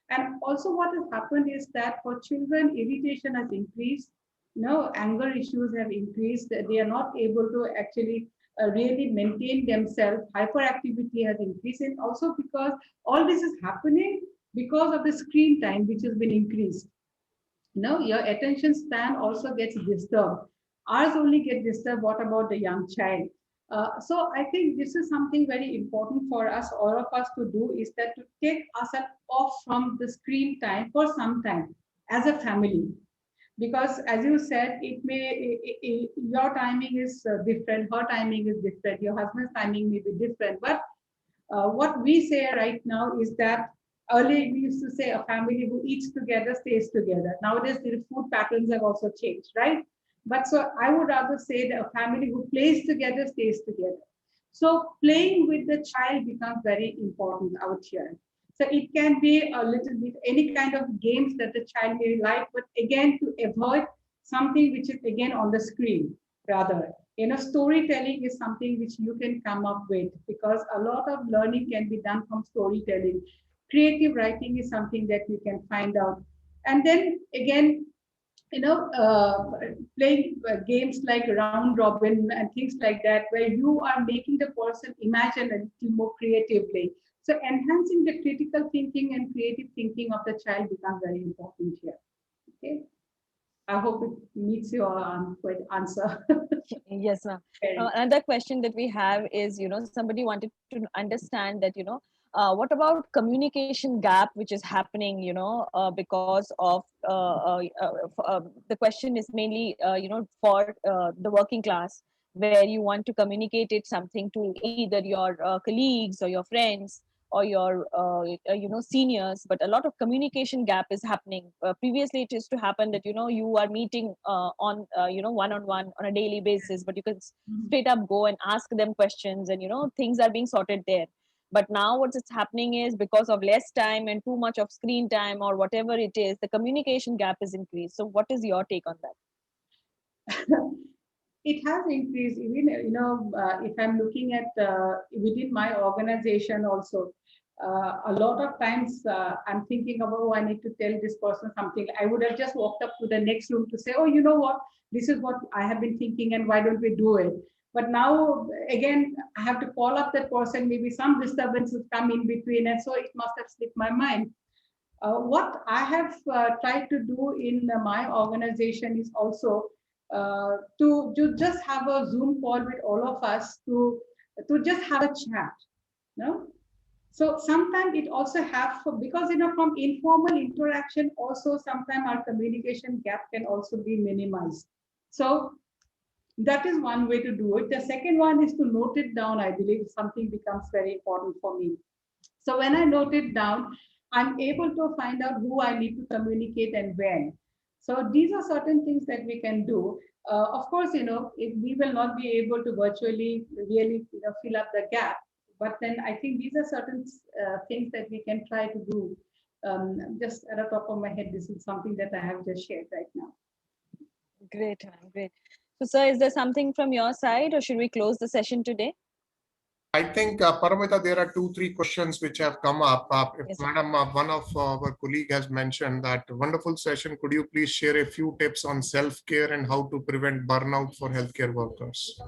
[SPEAKER 2] And also what has happened is that for children, irritation has increased, anger issues have increased. They are not able to actually really maintain themselves. Hyperactivity has increased, and also because all this is happening because of the screen time, which has been increased. Your attention span also gets disturbed. Ours only get disturbed. What about the young child? So I think this is something very important for us, all of us, to do, is that to take ourselves off from the screen time for some time as a family. Because as you said, your timing is different, her timing is different, your husband's timing may be different. But what we say right now is that earlier we used to say a family who eats together stays together. Nowadays, the food patterns have also changed, right? But so I would rather say that a family who plays together stays together. So playing with the child becomes very important out here. So it can be a little bit any kind of games that the child may like, but again to avoid something which is again on the screen rather. Storytelling is something which you can come up with because a lot of learning can be done from storytelling. Creative writing is something that you can find out. And then again, playing games like round robin and things like that, where you are making the person imagine a little more creatively. So enhancing the critical thinking and creative thinking of the child becomes very important here. Okay. I hope it meets your answer.
[SPEAKER 3] Yes, ma'am.
[SPEAKER 2] Very.
[SPEAKER 3] Another question that we have is, somebody wanted to understand that, what about communication gap which is happening, because of the question is mainly, for the working class, where you want to communicate it something to either your colleagues or your friends or your seniors, but a lot of communication gap is happening. Previously it used to happen that you are meeting on one on one on a daily basis, but you can straight up go and ask them questions, and things are being sorted there. But now what is happening is, because of less time and too much of screen time or whatever it is, the communication gap is increased. So what is your take on that?
[SPEAKER 2] It has increased. Even if I'm looking at within my organization also, a lot of times I'm thinking about, oh, I need to tell this person something. I would have just walked up to the next room to say, oh, you know what, this is what I have been thinking, and why don't we do it? But now again, I have to call up that person. Maybe some disturbances come in between, and so it must have slipped my mind. What I have tried to do in my organization is also to just have a Zoom call with all of us to just have a chat. No? So sometimes it also have, because from informal interaction also sometimes our communication gap can also be minimized. So that is one way to do it. The second one is to note it down. I believe something becomes very important for me. So when I note it down, I'm able to find out who I need to communicate and when. So these are certain things that we can do. Of course, if we will not be able to virtually really fill up the gap, but then I think these are certain things that we can try to do. Just at the top of my head, this is something that I have just shared right now.
[SPEAKER 3] Great, ma'am. Great. So, sir, is there something from your side, or should we close the session today?
[SPEAKER 1] I think, Paramita, there are 2-3 questions which have come up.
[SPEAKER 3] Yes,
[SPEAKER 1] Madam, one of our colleague has mentioned that wonderful session. Could you please share a few tips on self-care and how to prevent burnout for healthcare workers?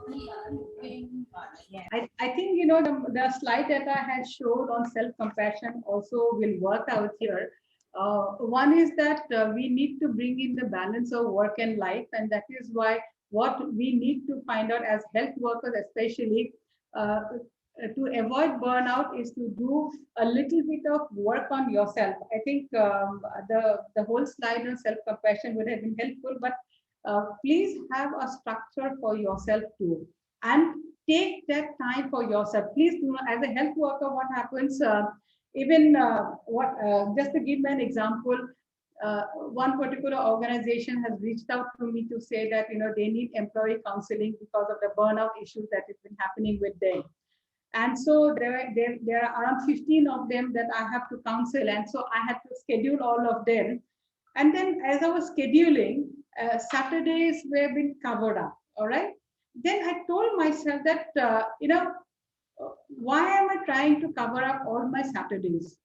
[SPEAKER 2] I think, the slide that I had showed on self-compassion also will work out here. One is that we need to bring in the balance of work and life, and that is why what we need to find out as health workers, especially to avoid burnout, is to do a little bit of work on yourself. I think the whole slide on self-compassion would have been helpful, but please have a structure for yourself too, and take that time for yourself. Please do not, as a health worker, what happens, just to give an example, one particular organization has reached out to me to say that they need employee counseling because of the burnout issues that has been happening with them. And so there are around 15 of them that I have to counsel. And so I had to schedule all of them. And then as I was scheduling, Saturdays were being covered up. All right. Then I told myself that, why am I trying to cover up all my Saturdays?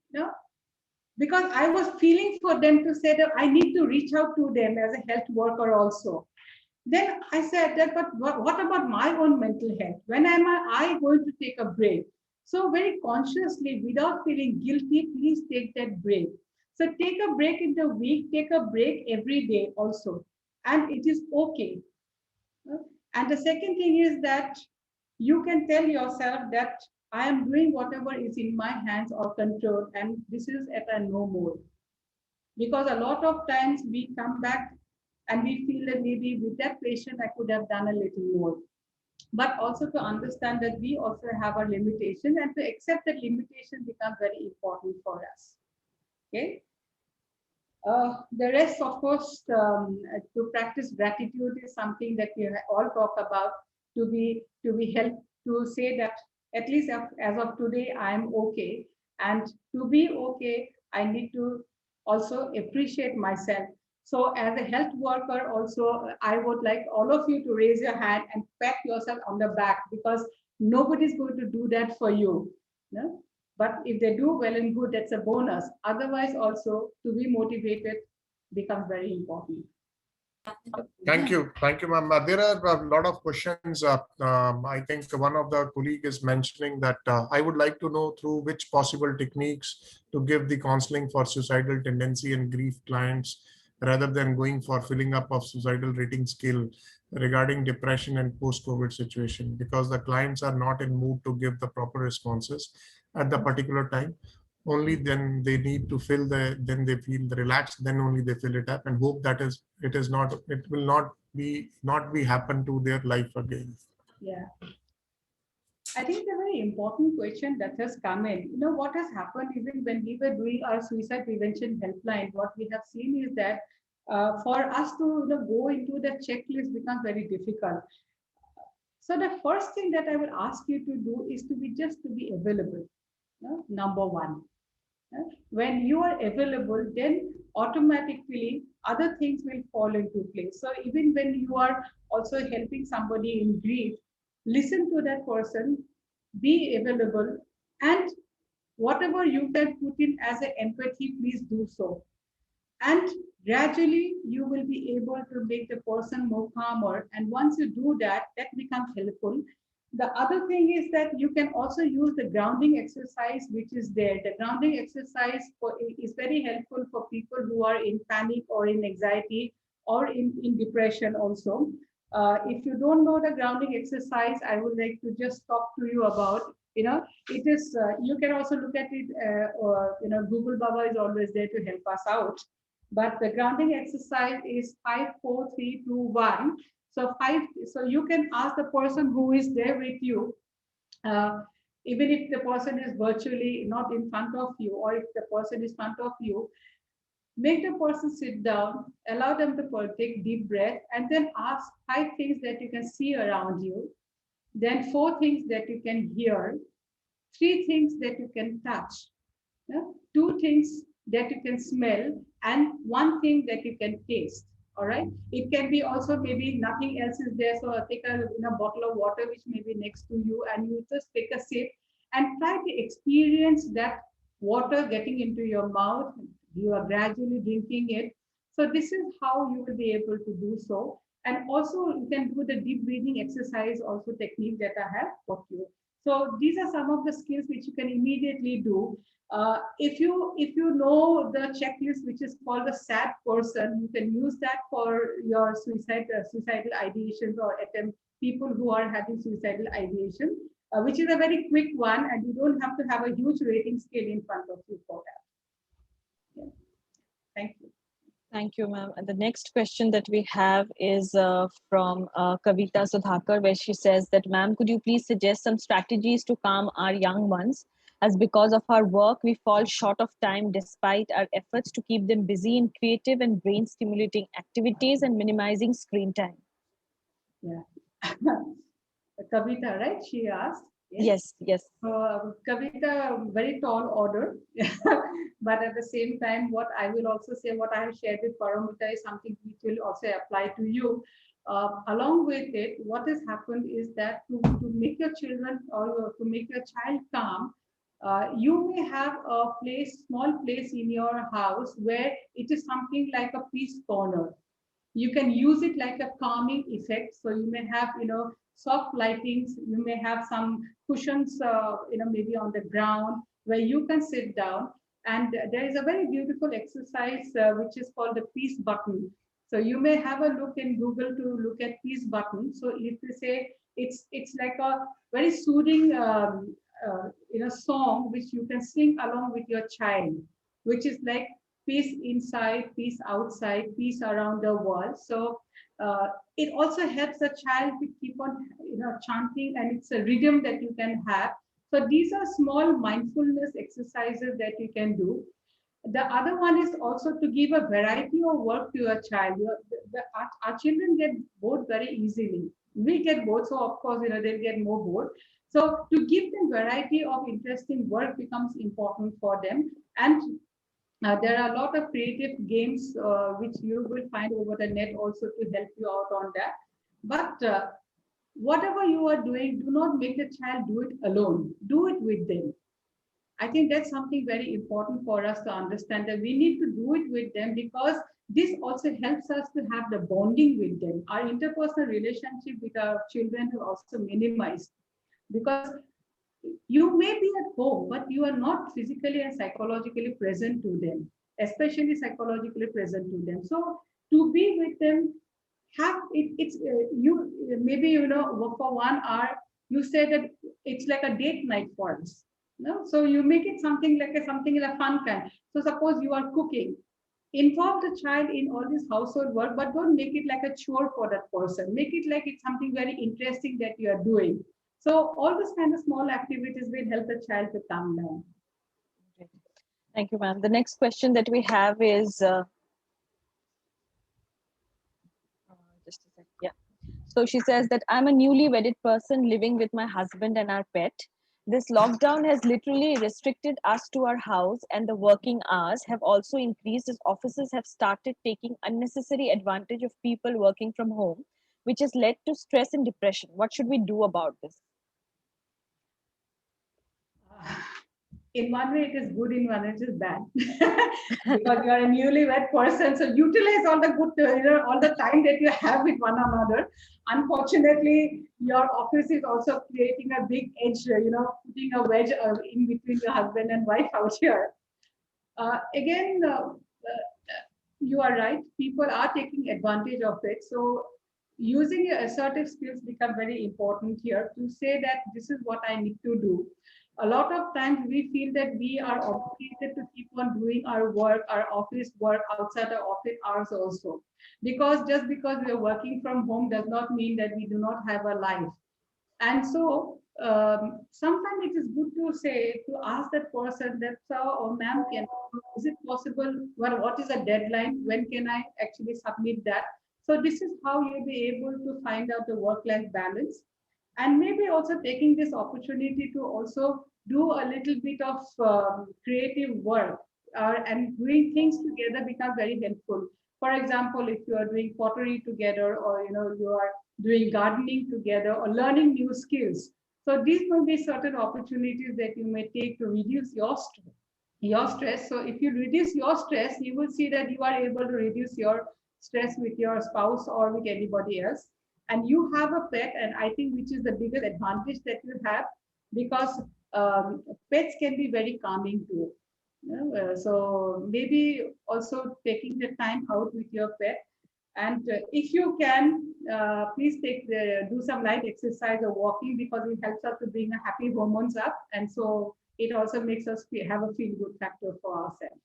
[SPEAKER 2] Because I was feeling for them to say that I need to reach out to them as a health worker also. Then I said that, but what about my own mental health? When am I going to take a break? So very consciously, without feeling guilty, please take that break. So take a break in the week, take a break every day also. And it is okay. And the second thing is that you can tell yourself that I am doing whatever is in my hands or control, and this is at a no mode. Because a lot of times we come back and we feel that maybe with that patient I could have done a little more. But also to understand that we also have our limitations, and to accept that limitation becomes very important for us. Okay. The rest, of course, to practice gratitude is something that we all talk about. To be helped to say that at least as of today, I'm okay. And to be okay, I need to also appreciate myself. So as a health worker also, I would like all of you to raise your hand and pat yourself on the back, because nobody's going to do that for you. No? But if they do, well and good, that's a bonus. Otherwise also, to be motivated becomes very important.
[SPEAKER 1] Thank you, ma'am. There are a lot of questions. I think one of the colleague is mentioning that I would like to know through which possible techniques to give the counseling for suicidal tendency and grief clients, rather than going for filling up of suicidal rating scale regarding depression and post-COVID situation, because the clients are not in mood to give the proper responses at the particular time. Only then they need to fill then they feel relaxed, then only they fill it up and hope that it will not be happen to their life again.
[SPEAKER 2] Yeah. I think it's a very important question that has come in. You know, what has happened even when we were doing our suicide prevention helpline, what we have seen is that for us to go into the checklist becomes very difficult. So the first thing that I will ask you to do is to be available. Number one. When you are available, then automatically other things will fall into place. So even when you are also helping somebody in grief, listen to that person, be available, and whatever you can put in as an empathy, please do so. And gradually you will be able to make the person more calmer. And once you do that, that becomes helpful. The other thing is that you can also use the grounding exercise, which is there. The grounding exercise is very helpful for people who are in panic or in anxiety or in depression also. If you don't know the grounding exercise, I would like to just talk to you about, it is, you can also look at it, Google Baba is always there to help us out. But the grounding exercise is 5, 4, 3, 2, 1. So you can ask the person who is there with you, even if the person is virtually not in front of you, or if the person is in front of you, make the person sit down, allow them to take deep breath, and then ask 5 things that you can see around you, then 4 things that you can hear, 3 things that you can touch, 2 things that you can smell, and 1 thing that you can taste. All right. It can be also maybe nothing else is there. So take a bottle of water which may be next to you, and you just take a sip and try to experience that water getting into your mouth. You are gradually drinking it. So this is how you will be able to do so. And also you can do the deep breathing exercise also technique that I have taught you. So these are some of the skills which you can immediately do. If you know the checklist, which is called the SAD person, you can use that for your suicidal ideations or attempt, people who are having suicidal ideation, which is a very quick one, and you don't have to have a huge rating scale in front of you for that. Yeah. Thank you.
[SPEAKER 3] Thank you, ma'am. And the next question that we have is from Kavita Sudhakar, where she says that, ma'am, could you please suggest some strategies to calm our young ones, as because of our work, we fall short of time despite our efforts to keep them busy in creative and brain-stimulating activities and minimizing screen time?
[SPEAKER 2] Yeah. Kavita, right? She asked.
[SPEAKER 3] Yes.
[SPEAKER 2] Kavita, very tall order, but at the same time, what I will also say, what I have shared with Paramita is something which will also apply to you. Along with it, what has happened is that to make your children or to make your child calm, you may have a small place in your house where it is something like a peace corner. You can use it like a calming effect. So you may have, soft lightings. You may have some cushions, maybe on the ground where you can sit down. And there is a very beautiful exercise which is called the peace button. So you may have a look in Google to look at peace button. So if you say it's like a very soothing, song which you can sing along with your child, which is like peace inside, peace outside, peace around the world. So it also helps the child to keep on, chanting, and it's a rhythm that you can have. So these are small mindfulness exercises that you can do. The other one is also to give a variety of work to your child. Our children get bored very easily. We get bored, so of course, they'll get more bored. So to give them variety of interesting work becomes important for them. And there are a lot of creative games which you will find over the net also to help you out on that. But whatever you are doing, do not make the child do it alone. Do it with them. I think that's something very important for us to understand, that we need to do it with them, because this also helps us to have the bonding with them. Our interpersonal relationship with our children are also minimized, because you may be at home, but you are not physically and psychologically present to them, especially psychologically present to them. So to be with them, have it's you maybe for 1 hour you say that it's like a date night for us. No, so you make it something like something in a fun kind. So suppose you are cooking, involve the child in all this household work, but don't make it like a chore for that person. Make it like it's something very interesting that you are doing. So all these kind of small activities will help the child to calm down.
[SPEAKER 3] Thank you, ma'am. The next question that we have is, just a sec. Yeah. So she says that I'm a newly wedded person living with my husband and our pet. This lockdown has literally restricted us to our house, and the working hours have also increased as offices have started taking unnecessary advantage of people working from home, which has led to stress and depression. What should we do about this?
[SPEAKER 2] In one way it is good, in one way it is bad. Because you are a newlywed person, so utilize all the good all the time that you have with one another. Unfortunately, your office is also creating a big edge, putting a wedge in between your husband and wife out here. Again, you are right, people are taking advantage of it. So using your assertive skills become very important here, to say that this is what I need to do. A lot of times we feel that we are obligated to keep on doing our work, our office work outside our office hours also. Because just because we are working from home does not mean that we do not have a life. And so sometimes it is good to say, to ask that person that, sir or ma'am, is it possible, well, what is the deadline? When can I actually submit that? So this is how you'll be able to find out the work-life balance. And maybe also taking this opportunity to also do a little bit of creative work, and doing things together become very helpful. For example, if you are doing pottery together, or you are doing gardening together, or learning new skills. So these will be certain opportunities that you may take to reduce your stress. So if you reduce your stress, you will see that you are able to reduce your stress with your spouse or with anybody else. And you have a pet, and I think which is the biggest advantage that you have, because pets can be very calming too. So maybe also taking the time out with your pet. And if you can, please do some light exercise or walking, because it helps us to bring a happy hormones up. And so it also makes us have a feel good factor for ourselves.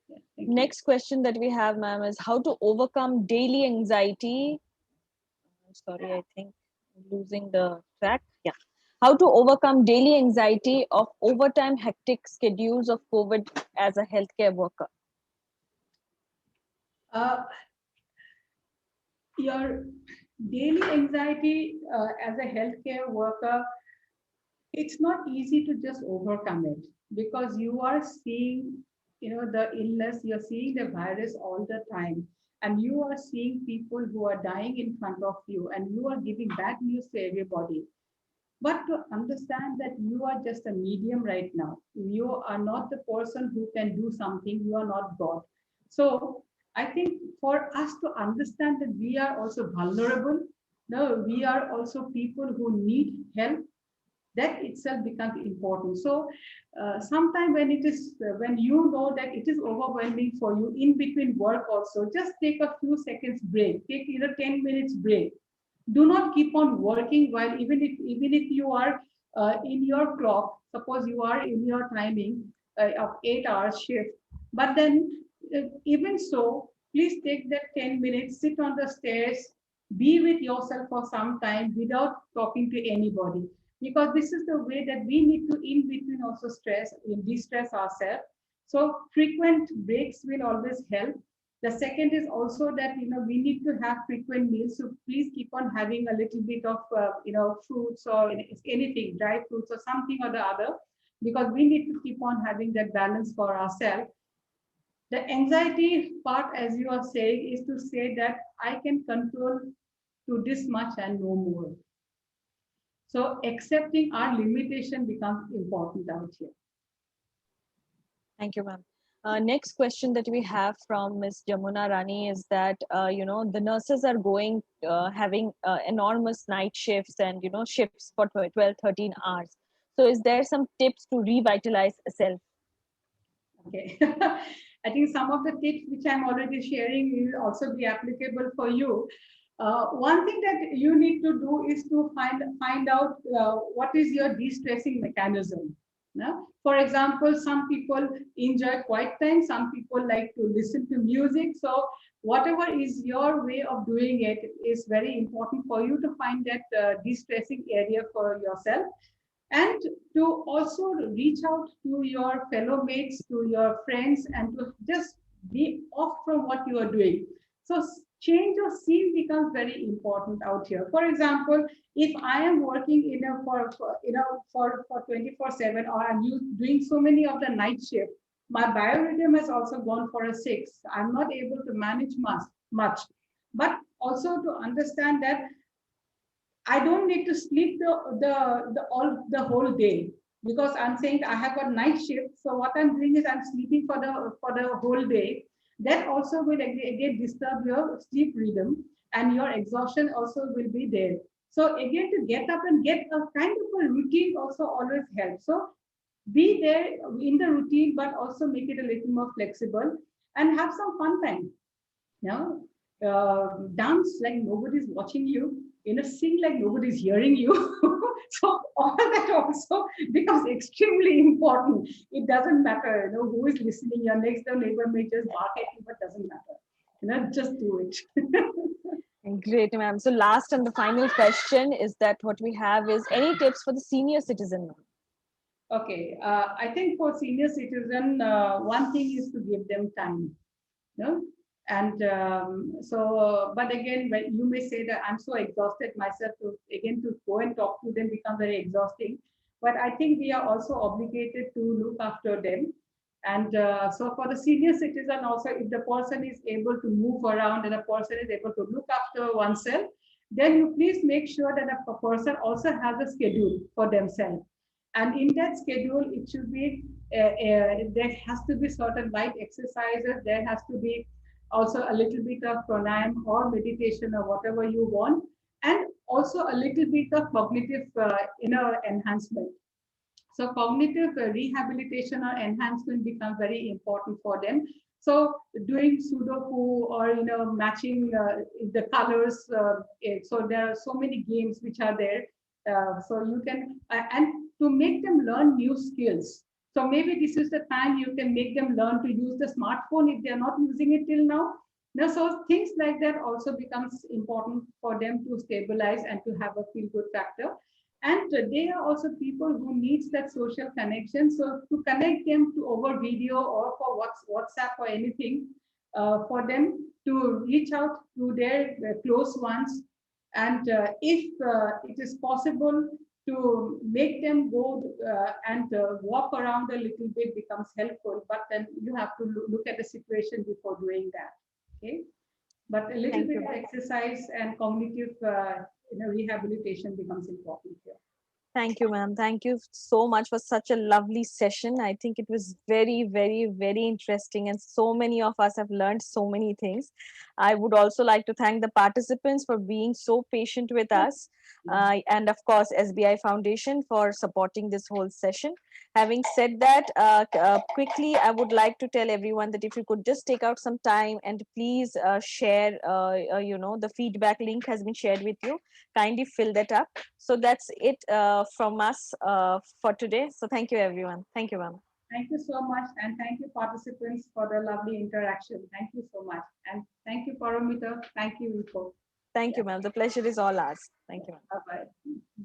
[SPEAKER 2] Yeah,
[SPEAKER 3] Next question that we have, ma'am, is how to overcome daily anxiety. I'm sorry, I think I'm losing the track. Yeah. How to overcome daily anxiety of overtime hectic schedules of COVID as a healthcare worker.
[SPEAKER 2] Your daily anxiety as a healthcare worker, it's not easy to just overcome it, because you are seeing the illness, you're seeing the virus all the time, and you are seeing people who are dying in front of you, and you are giving bad news to everybody. But to understand that you are just a medium right now, you are not the person who can do something, you are not God. So I think for us to understand that we are also vulnerable, no, we are also people who need help, that itself becomes important. So sometime when when you know that it is overwhelming for you in between work also, just take a few seconds break, take either 10 minutes break. Do not keep on working while, even if you are in your clock, suppose you are in your timing of 8 hours shift, but then even so, please take that 10 minutes, sit on the stairs, be with yourself for some time without talking to anybody, because this is the way that we need to in between also de-stress ourselves. So frequent breaks will always help. The second is also that, we need to have frequent meals. So please keep on having a little bit of, fruits or anything, dry fruits or something or the other, because we need to keep on having that balance for ourselves. The anxiety part, as you are saying, is to say that I can control to this much and no more. So accepting our limitation becomes important out here.
[SPEAKER 3] Thank you, ma'am. Next question that we have from Ms. Jamuna Rani is that, the nurses are having enormous night shifts and, shifts for 12, 13 hours. So is there some tips to revitalize self?
[SPEAKER 2] Okay. I think some of the tips which I'm already sharing will also be applicable for you. One thing that you need to do is to find out what is your de-stressing mechanism. No? For example, some people enjoy quiet time, some people like to listen to music. So whatever is your way of doing it is very important for you to find that de-stressing area for yourself, and to also reach out to your fellow mates, to your friends, and to just be off from what you are doing. So change of scene becomes very important out here. For example, if I am working for 24/7, or I'm doing so many of the night shift, my biorhythm has also gone for a 6. I'm not able to manage much. But also to understand that I don't need to sleep the whole day, because I'm saying I have a night shift. So what I'm doing is I'm sleeping for the whole day. That also will again disturb your sleep rhythm, and your exhaustion also will be there. So again, to get up and get a kind of a routine also always helps. So be there in the routine, but also make it a little more flexible and have some fun time. Yeah, dance like nobody's watching you, sing like nobody's hearing you. So all that also becomes extremely important. It doesn't matter, who is listening. Your next door neighbor may just bark at you, but doesn't matter. Just do it.
[SPEAKER 3] Great, ma'am. So last and the final question is that what we have is any tips for the senior citizen, ma'am?
[SPEAKER 2] Okay, I think for senior citizen, one thing is to give them time. No? And but again, when you may say that I'm so exhausted myself, to go and talk to them become very exhausting. But I think we are also obligated to look after them. And so for the senior citizen also, if the person is able to move around and a person is able to look after oneself, then you please make sure that a person also has a schedule for themselves. And in that schedule, it should be, there has to be certain light exercises. There has to be also a little bit of pranayam or meditation or whatever you want. And also a little bit of cognitive enhancement. So cognitive rehabilitation or enhancement becomes very important for them. So doing Sudoku or matching the colors. So there are so many games which are there. So you can and to make them learn new skills. So maybe this is the time you can make them learn to use the smartphone if they are not using it till now. Now, so things like that also becomes important for them to stabilize and to have a feel good factor. And they are also people who needs that social connection. So to connect them to over video or for WhatsApp or anything, for them to reach out to their close ones. And if it is possible to make them go and walk around a little bit becomes helpful, but then you have to look at the situation before doing that. Okay, but a little bit of exercise and cognitive rehabilitation becomes important here.
[SPEAKER 3] Thank you, ma'am. Thank you so much for such a lovely session. I think it was very, very, very interesting, and so many of us have learned so many things. I would also like to thank the participants for being so patient with us, and of course, SBI Foundation for supporting this whole session. Having said that, quickly, I would like to tell everyone that if you could just take out some time and please share, the feedback link has been shared with you. Kindly fill that up. So that's it from us for today. So thank you, everyone. Thank you, ma'am.
[SPEAKER 2] Thank you so much. And thank you, participants, for the lovely interaction. Thank you so much. And thank you, Paramita. Thank you, Rico.
[SPEAKER 3] Thank you, ma'am. The pleasure is all ours. Thank you, ma'am.
[SPEAKER 2] Bye-bye.